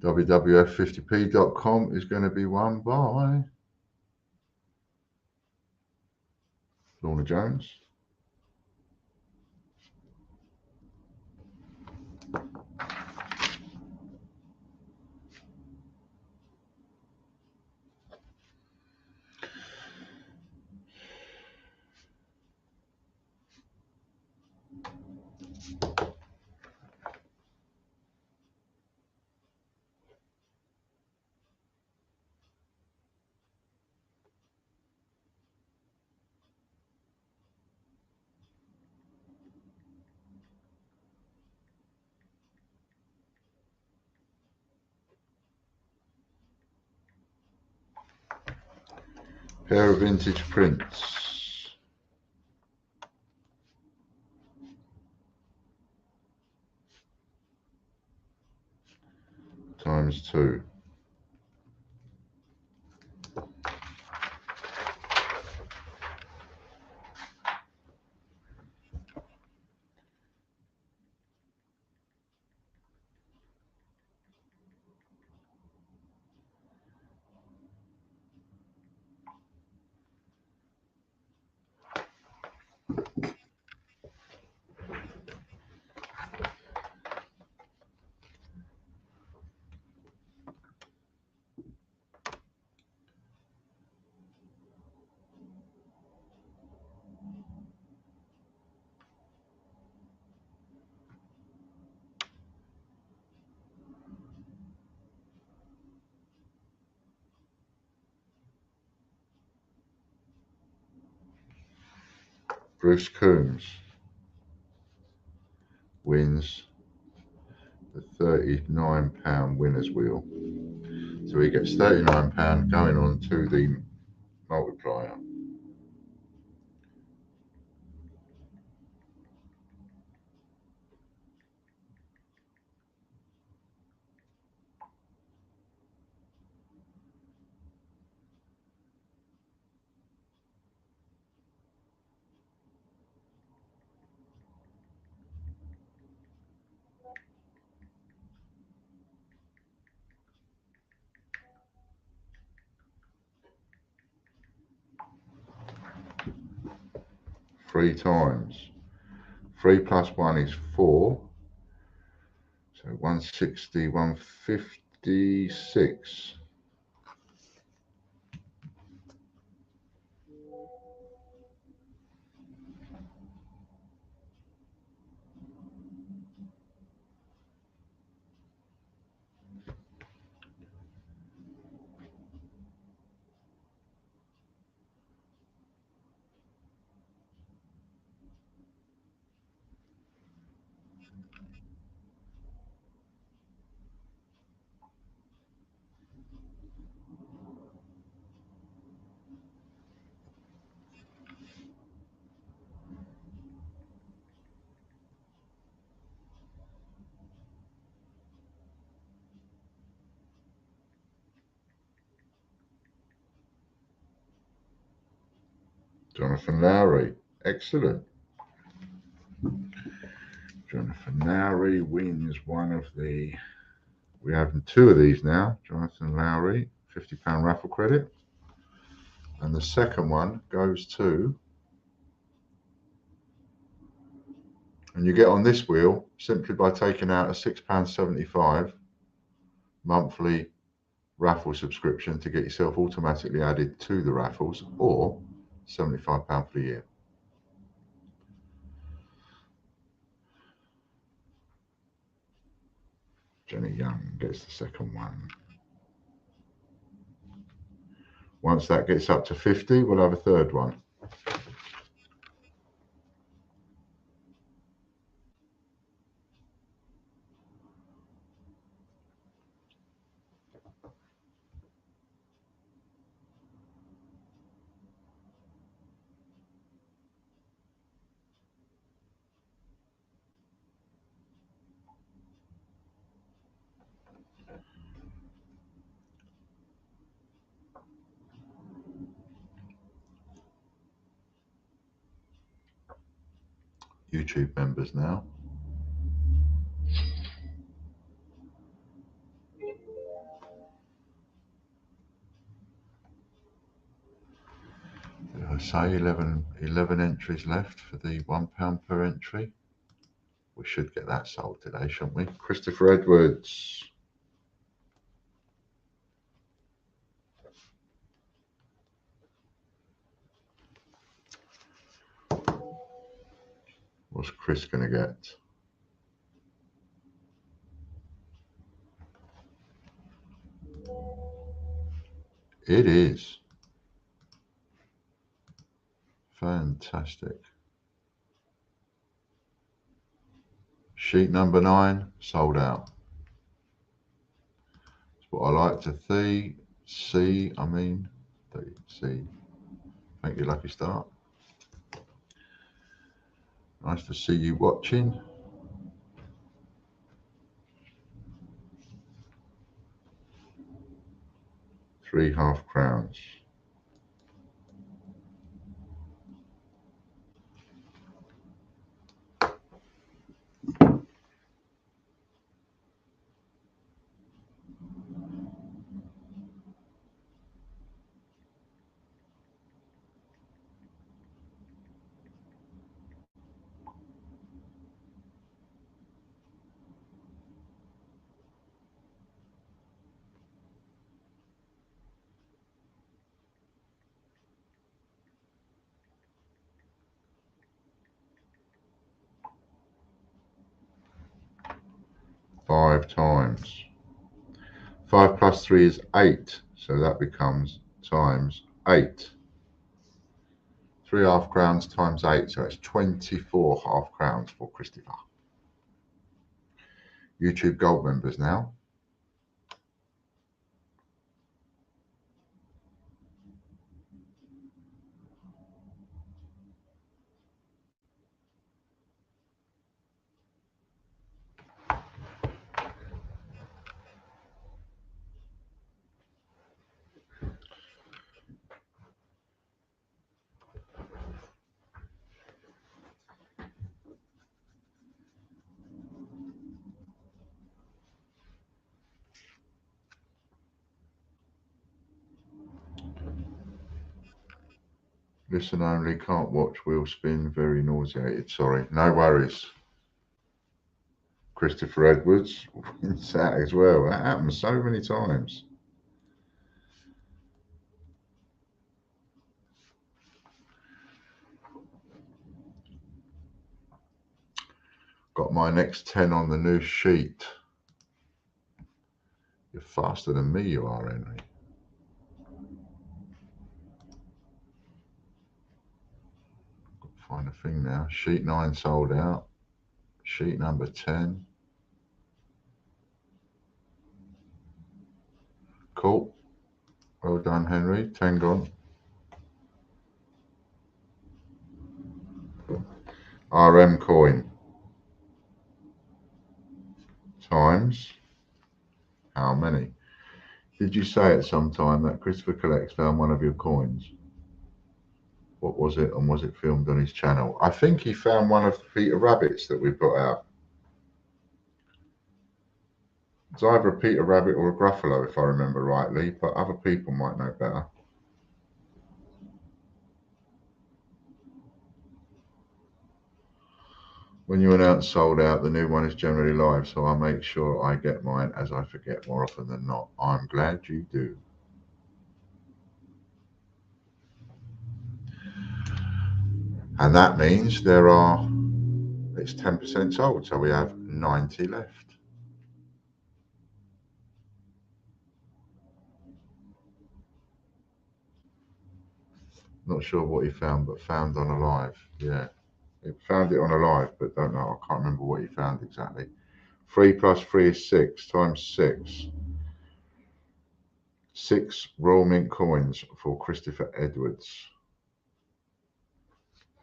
WWF50p.com is going to be won by Lorna Jones. Pair of vintage prints. Times 2. Bruce Coombs wins the £39 winner's wheel. So he gets £39 going on to the multiplier. Three times. 3 plus 1 is 4. So 160, 156. Jonathan Lowry, excellent. Jonathan Lowry wins one of the, we have 2 of these now. Jonathan Lowry, £50 raffle credit. And the second one goes to, and you get on this wheel simply by taking out a £6.75 monthly raffle subscription to get yourself automatically added to the raffles, or £75 for the year. Jenny Young gets the second one. Once that gets up to 50, we'll have a third one. YouTube members now. Did I say 11 entries left for the £1 per entry? We should get that sold today, shouldn't we? Christopher Edwards. What's Chris going to get? It is. Fantastic. Sheet number 9, sold out. That's what I like to see. Thank you, Lucky Star. Nice to see you watching. Three half crowns. Five times. 5 plus 3 is 8, so that becomes times 8. 3 half crowns times 8, so it's 24 half crowns for Christopher. YouTube Gold members now. Listen only, can't watch, wheel spin, very nauseated. Sorry, no worries. Christopher Edwards wins that as well. That happens so many times. Got my next 10 on the new sheet. You're faster than me, you are, Henry. Find a thing now. Sheet 9 sold out. Sheet number 10. Cool. Well done, Henry. 10 gone. RM coin. Times. How many? Did you say at some time that Christopher Collects found one of your coins? What was it, and was it filmed on his channel? I think he found one of the Peter Rabbits that we put out. It's either a Peter Rabbit or a Gruffalo, if I remember rightly, but other people might know better. When you announce sold out, the new one is generally live, so I make sure I get mine, as I forget more often than not. I'm glad you do. And that means it's 10% sold, so we have 90 left. Not sure what he found, but found on a live. Yeah, he found it on a live, but don't know. I can't remember what he found exactly. 3 plus 3 is 6 times 6. 6 Royal Mint coins for Christopher Edwards.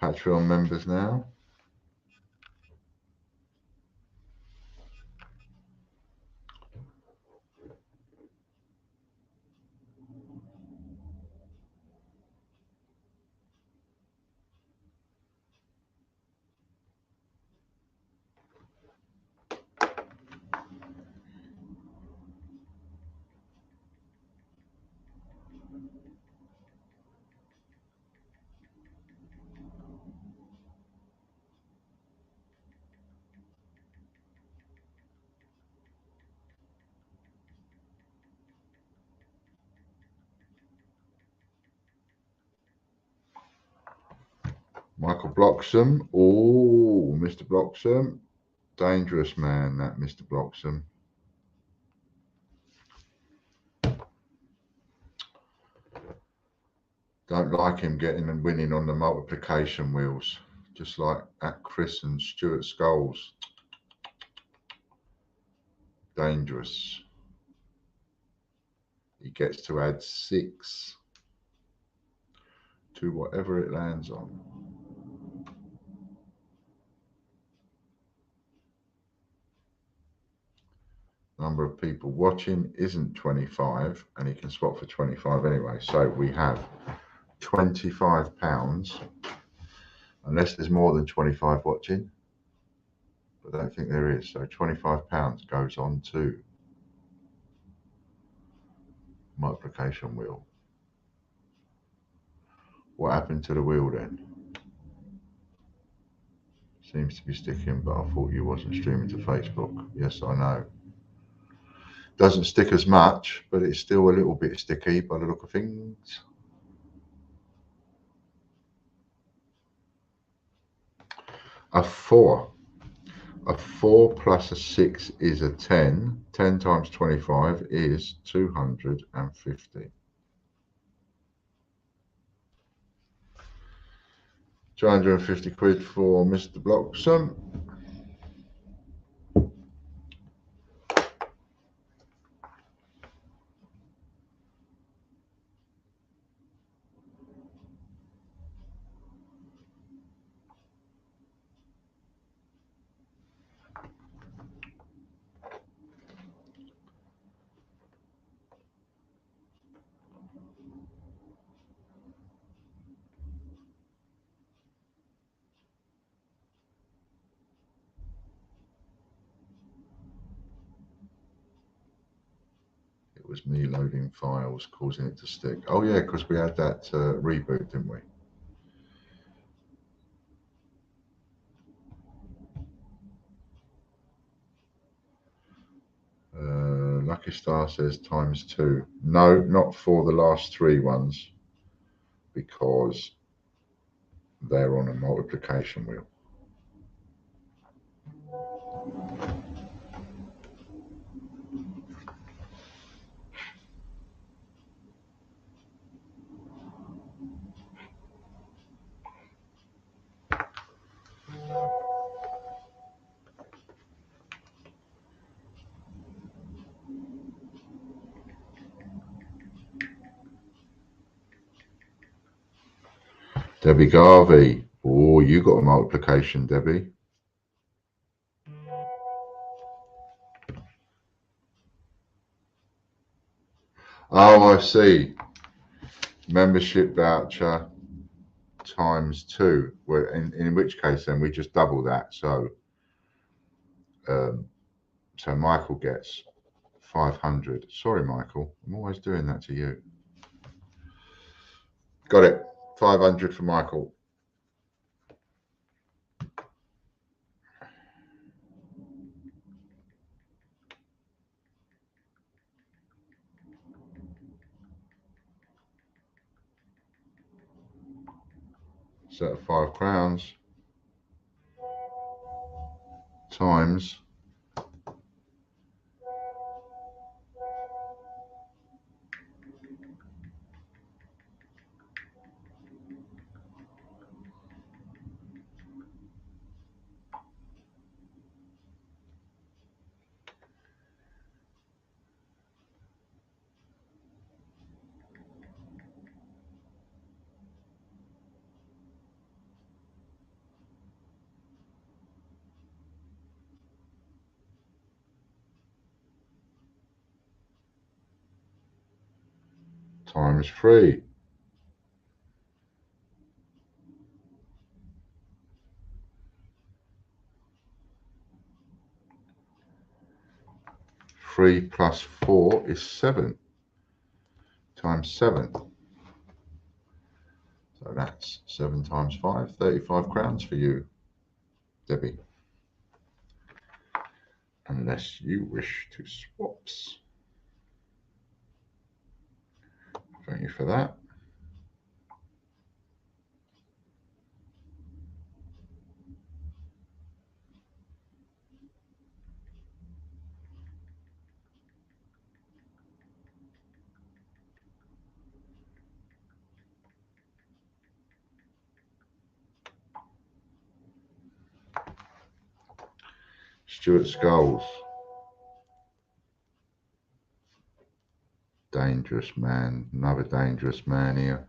Patreon members now. Michael Bloxham. Oh, Mr. Bloxham. Dangerous man, that Mr. Bloxham. Don't like him getting and winning on the multiplication wheels, just like at Chris and Stuart Scholes. Dangerous. He gets to add 6 to whatever it lands on. Number of people watching isn't 25, and he can swap for 25 anyway. So we have £25, unless there's more than 25 watching. But I don't think there is. So £25 goes on to multiplication wheel. What happened to the wheel then? Seems to be sticking, but I thought you wasn't streaming to Facebook. Yes, I know. Doesn't stick as much, but it's still a little bit sticky by the look of things. A 4 plus a 6 is a 10. 10 times 25 is 250. 250 quid for Mr. Bloxham. It was me loading files causing it to stick. Oh yeah, because we had that reboot, didn't we? Lucky Star says ×2. No, not for the last 3 ones, because they're on a multiplication wheel. Debbie Garvey. Oh, you got a multiplication, Debbie. Oh, I see. Membership voucher ×2. Well, in which case, then we just double that. So, so Michael gets 500. Sorry, Michael. I'm always doing that to you. Got it. 500 for Michael. set of 5 crowns times times 3. Three plus 4 is 7 times 7. So that's 7 times 5, 35 crowns for you, Debbie. Unless you wish to swaps. Thank you for that. Stuart Skulls. Dangerous man. Another dangerous man here.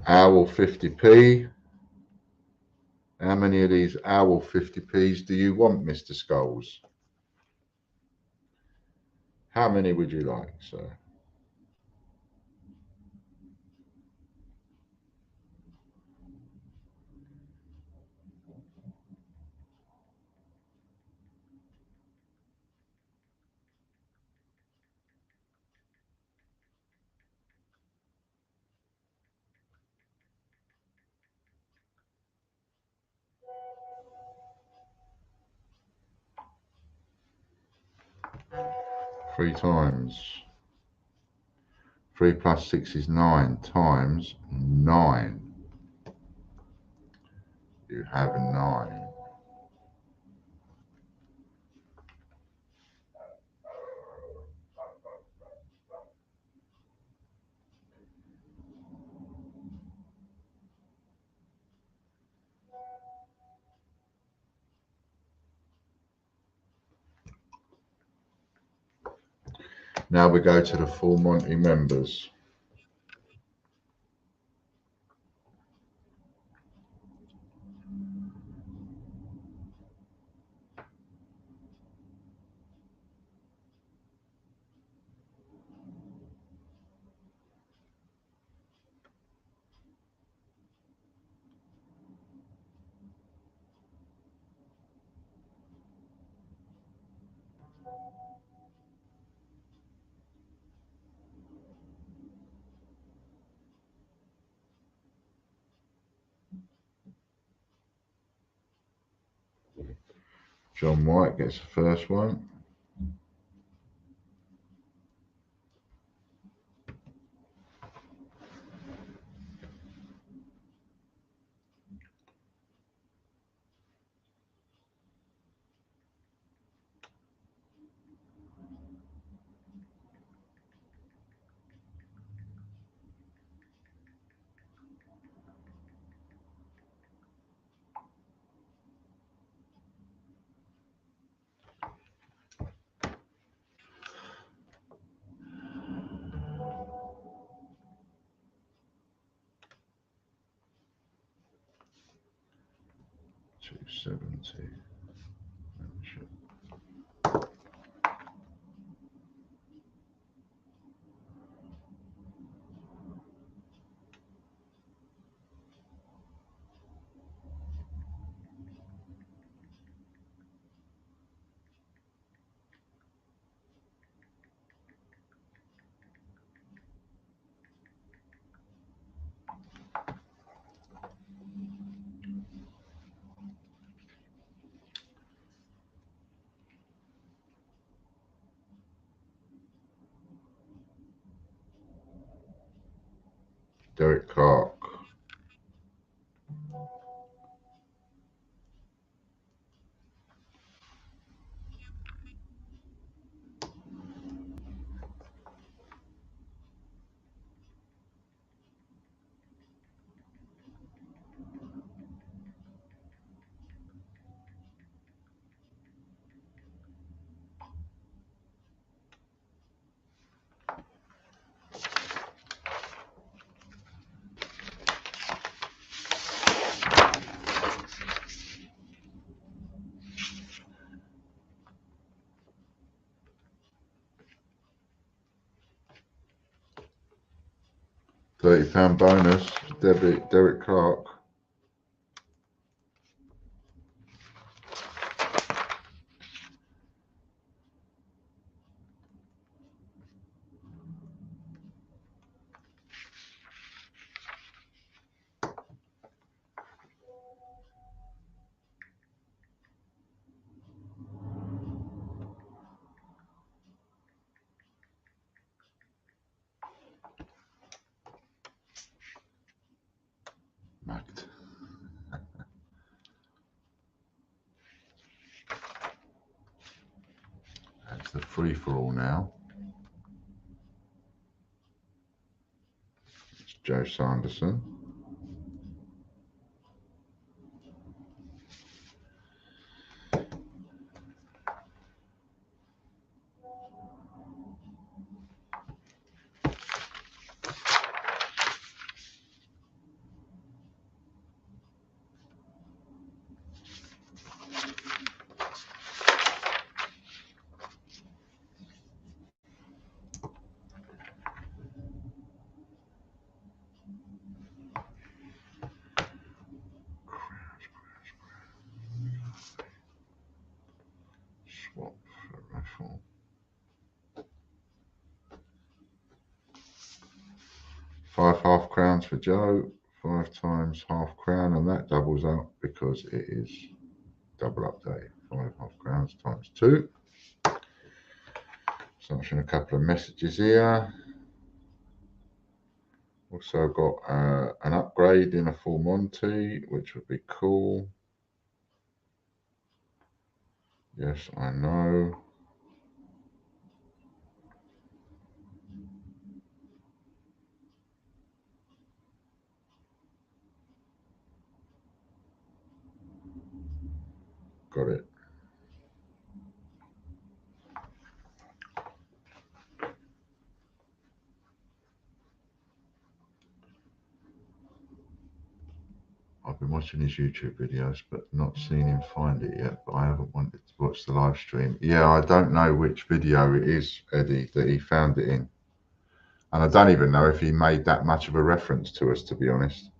Owl 50p. How many of these Owl 50p's do you want, Mr. Skulls? How many would you like, sir? Three times. 3 plus 6 is 9 times 9. You have 9. Now we go to the full Monty members. John White gets the first one. $270. Derek Clark. £30 bonus, Derek Clark. Mugged. That's the free for all now. It's Joe Sanderson. Swap for raffle. 5 half crowns for Joe, 5 times half crown, and that doubles up because it is double up day. 5 half crowns times 2. So I'm showing a couple of messages here. Also got an upgrade in a full Monty, which would be cool. Yes, I know. Got it. I've been watching his YouTube videos, but not seen him find it yet. But I haven't wanted to watch the live stream. Yeah, I don't know which video it is, Eddie, that he found it in. And I don't even know if he made that much of a reference to us, to be honest.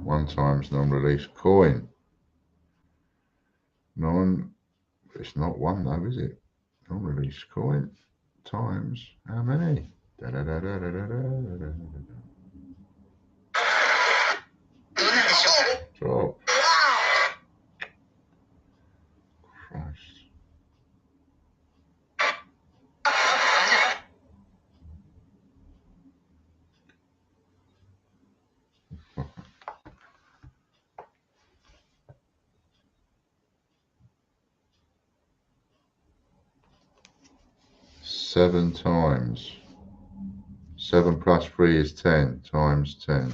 One times non-release coin. It's not one though, is it? Non-release coin times how many? Da, da, da, da, da, da, da, da, da. Drop. Christ. Seven times. 7 plus 3 is 10 times 10.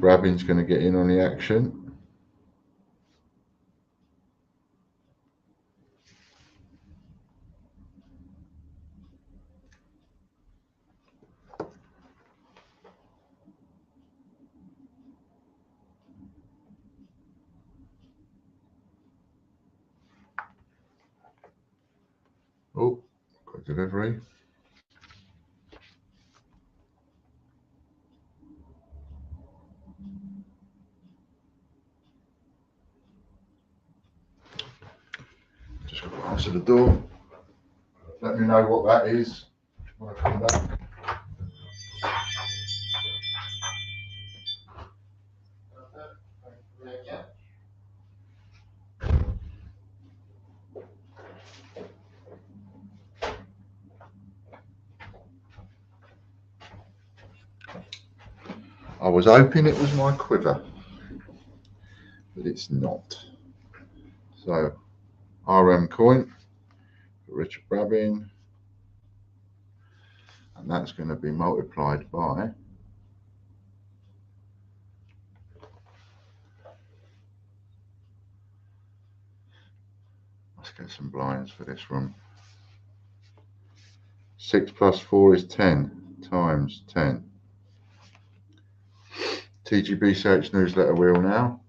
Rabbin's going to get in on the action. Oh, got delivery. Just got to answer the door. Let me know what that is when I come back. I was hoping it was my quiver, but it's not. So, RM coin for Richard Rabbin, and that's going to be multiplied by, let's get some blinds for this room. 6 plus 4 is 10 times 10. TGBCH newsletter wheel now.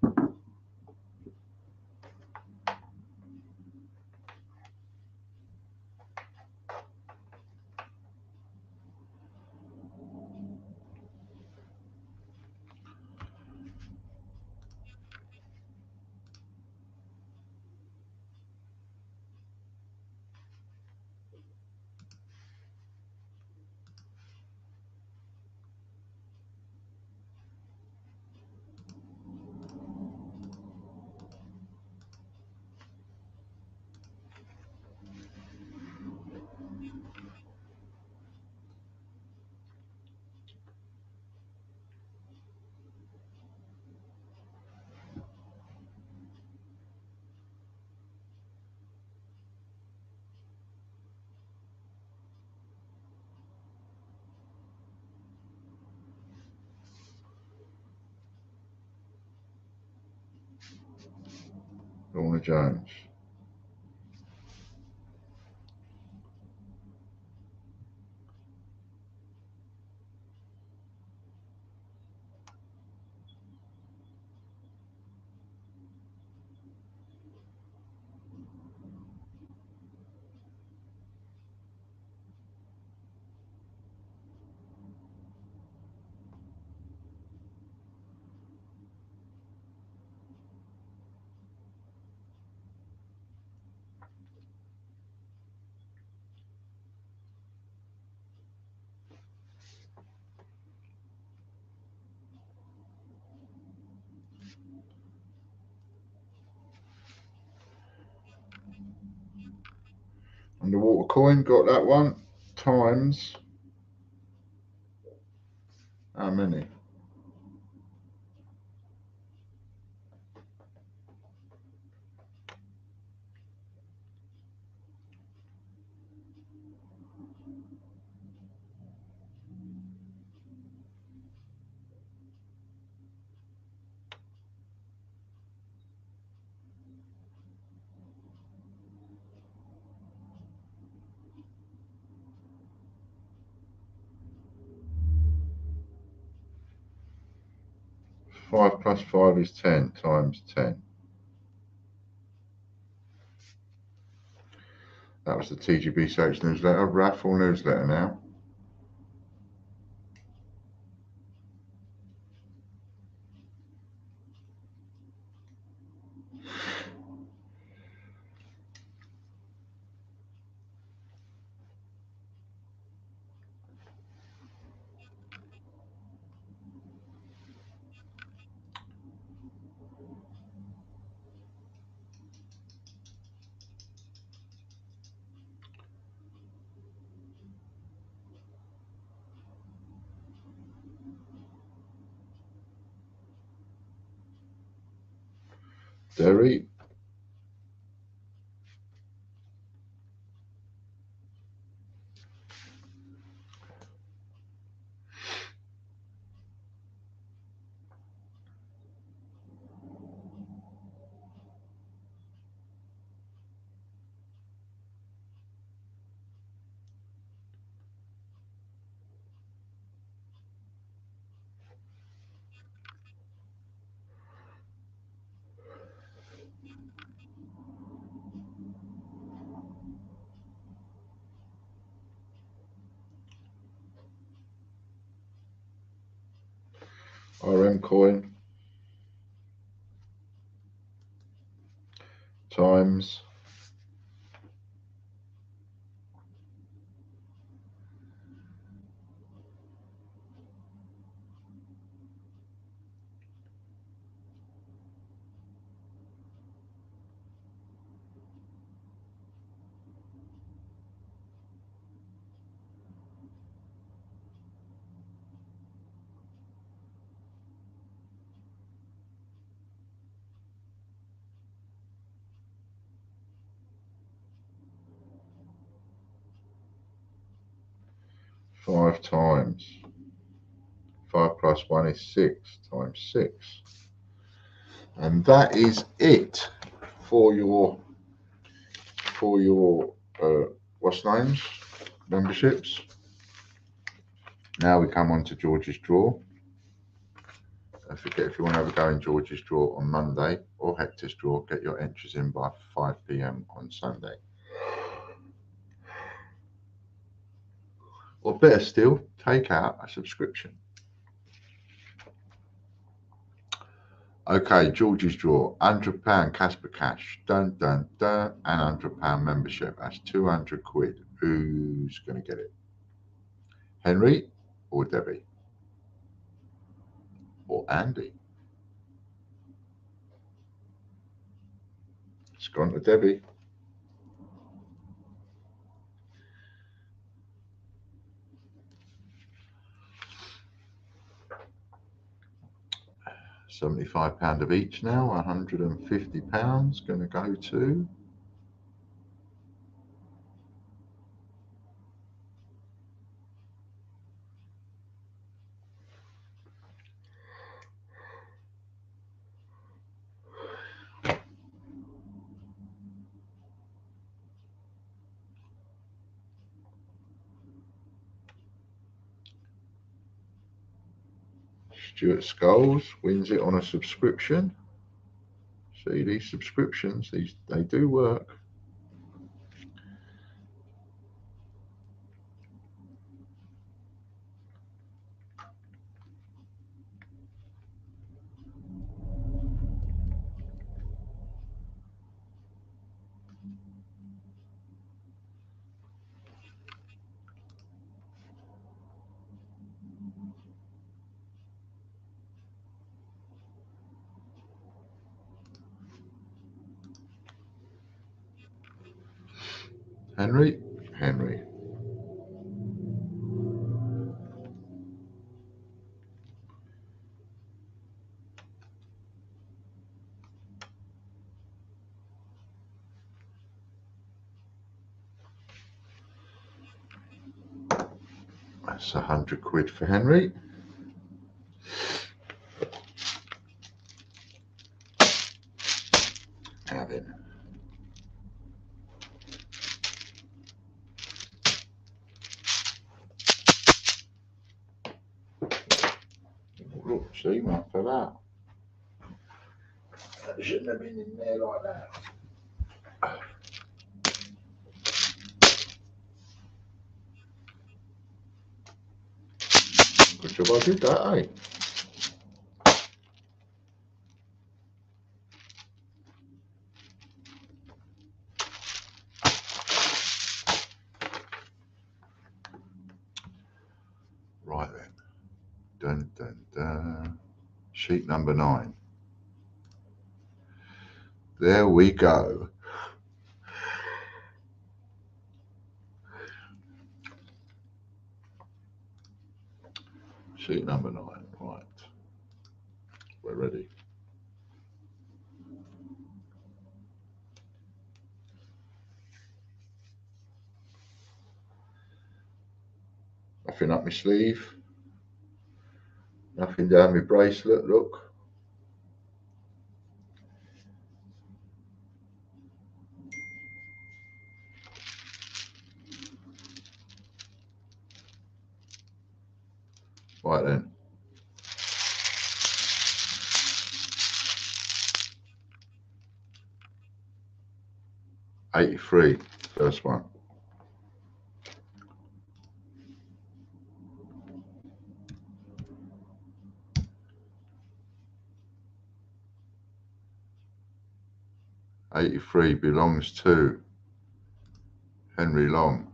Lorna Jones. Underwater coin, got that one, times how many? Five plus 5 is 10 times 10. That was the TGBCH newsletter, raffle newsletter now. Derry. RM coin times 5 times 5 plus 1 is 6 times 6, and that is it for your what's names memberships. Now we come on to George's Draw. Don't forget, if you want to have a go in George's Draw on Monday or Hector's Draw, get your entries in by 5 p.m. on Sunday. Or better still, take out a subscription. Okay, George's Draw, £100 Casper Cash, and £100 membership. That's 200 quid. Who's going to get it? Henry or Debbie? Or Andy? It's gone to Debbie. £75 of each now, £150 going to go to Stuart Scholes. Wins it on a subscription. See, these subscriptions, they do work. Henry. That's 100 quid for Henry. Now then. Look, see, not for that. That shouldn't have been in there like that. Good job I did that, eh? Right then. Dun, dun, dun. Sheet number 9. There we go. Sheet number 9. Right. We're ready. Nothing up my sleeve. Nothing down my bracelet, look. Right then. $83, first one. 83 belongs to Henry Long.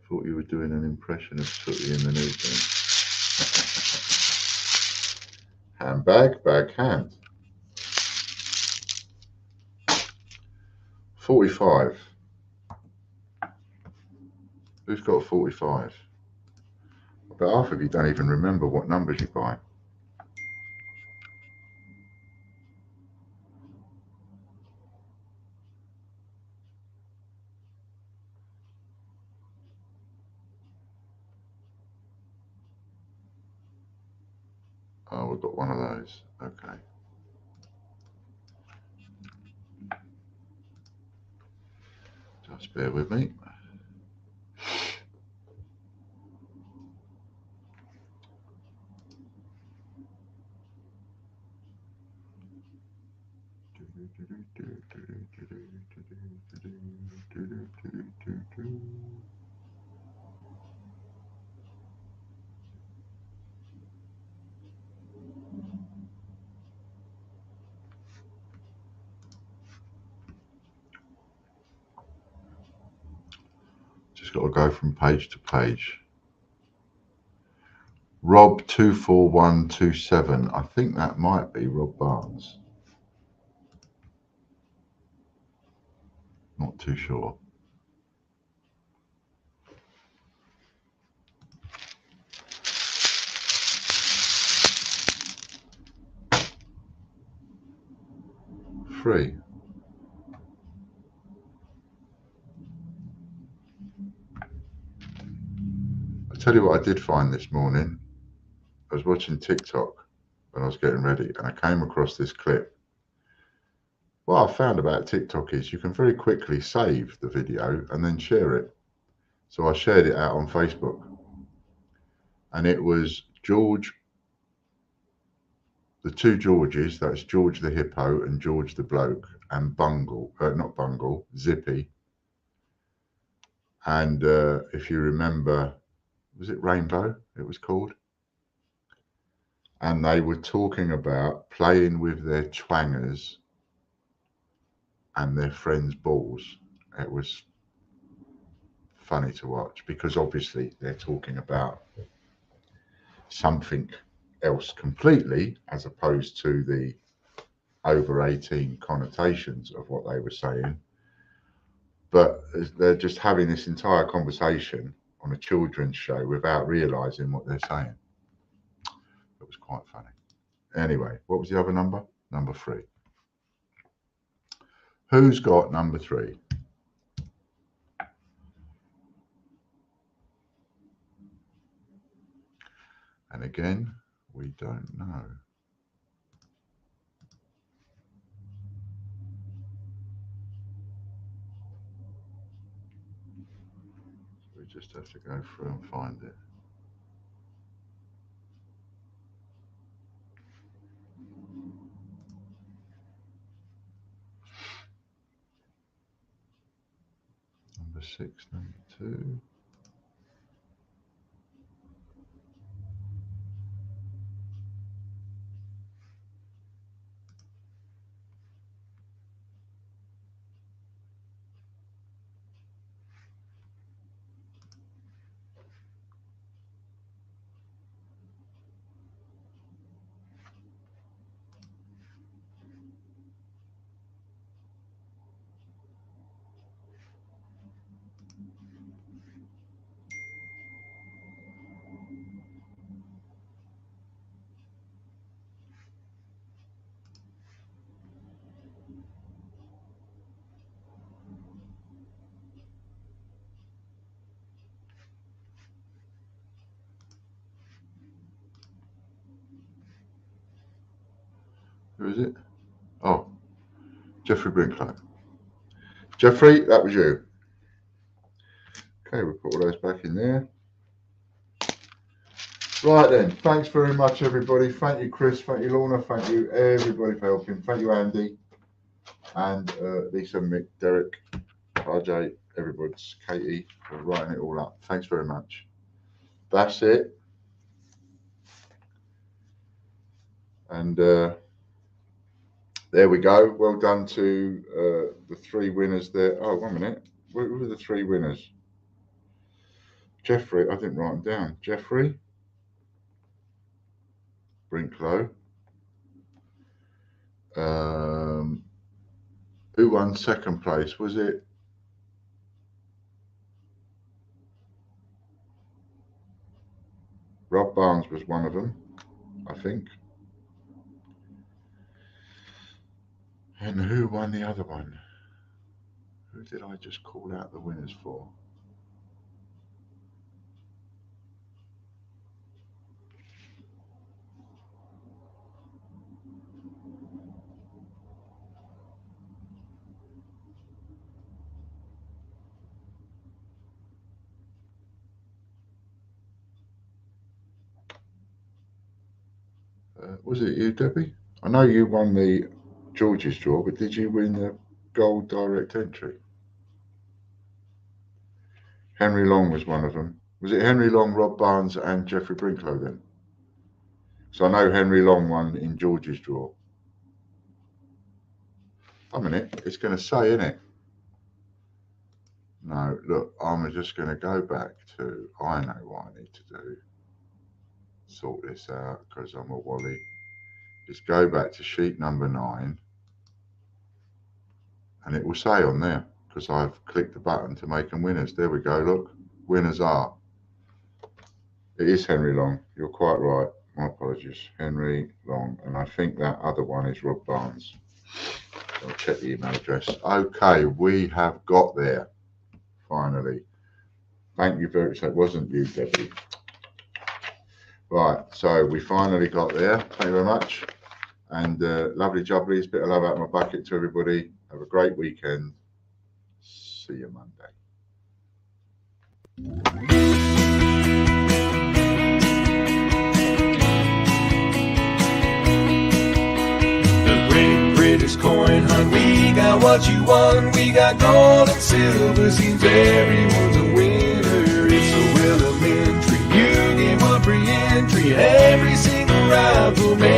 Thought you were doing an impression of Sooty in the news. Handbag, backhand. 45. Who's got 45? I bet half of you don't even remember what numbers you buy. Oh, we've got one of those. Okay. Just bear with me. Just got to go from page to page. Rob 24127. I think that might be Rob Barnes. Not too sure. Free. I tell you what I did find this morning. I was watching TikTok when I was getting ready and I came across this clip. What I found about TikTok is you can very quickly save the video and then share it. So I shared it out on Facebook. And it was George, the two Georges, that's George the Hippo and George the Bloke, and Bungle, not Bungle, Zippy. And if you remember, was it Rainbow it was called? And they were talking about playing with their twangers and their friends' balls. It was funny to watch because obviously they're talking about something else completely as opposed to the over 18 connotations of what they were saying. But they're just having this entire conversation on a children's show without realizing what they're saying. It was quite funny. Anyway, what was the other number? Number 3. Who's got number 3? And again, we don't know. So we just have to go through and find it. Number 6, number 2. Who is it? Oh, Jeffrey Brinklow. Jeffrey, that was you. Okay, we'll put all those back in there. Right then, thanks very much everybody. Thank you Chris, thank you Lorna, thank you everybody for helping. Thank you Andy and Lisa, Mick, Derek, RJ, everybody's Katie for writing it all up. Thanks very much. That's it. And there we go. Well done to the 3 winners there. Oh, 1 minute. Who were the 3 winners? Jeffrey, I didn't write them down. Jeffrey Brinklow. Who won second place? Was it Rob Barnes was one of them, I think. And who won the other one? Who did I just call out the winners for? Was it you, Debbie? I know you won the George's draw, but did you win the gold direct entry? Henry Long was one of them. Was it Henry Long, Rob Barnes and Jeffrey Brinklow then? So I know Henry Long won in George's draw. A minute, it's going to say, isn't it? No, look, I'm just going to go back to, I know what I need to do. Sort this out because I'm a wally. Just go back to sheet number 9 and it will say on there because I've clicked the button to make them winners. There we go, look, winners are. It is Henry Long, you're quite right, my apologies, Henry Long, and I think that other one is Rob Barnes. I'll check the email address. Okay, we have got there finally. Thank you very much. It wasn't you, Debbie. Right, so we finally got there. Thank you very much. And lovely jubblies, bit of love out of my bucket to everybody. Have a great weekend. See you Monday. The Great British Coin Hunt, we got what you want. We got gold and silver, seems everyone's a winner. It's so elementary, you get one free entry. Every single rifle man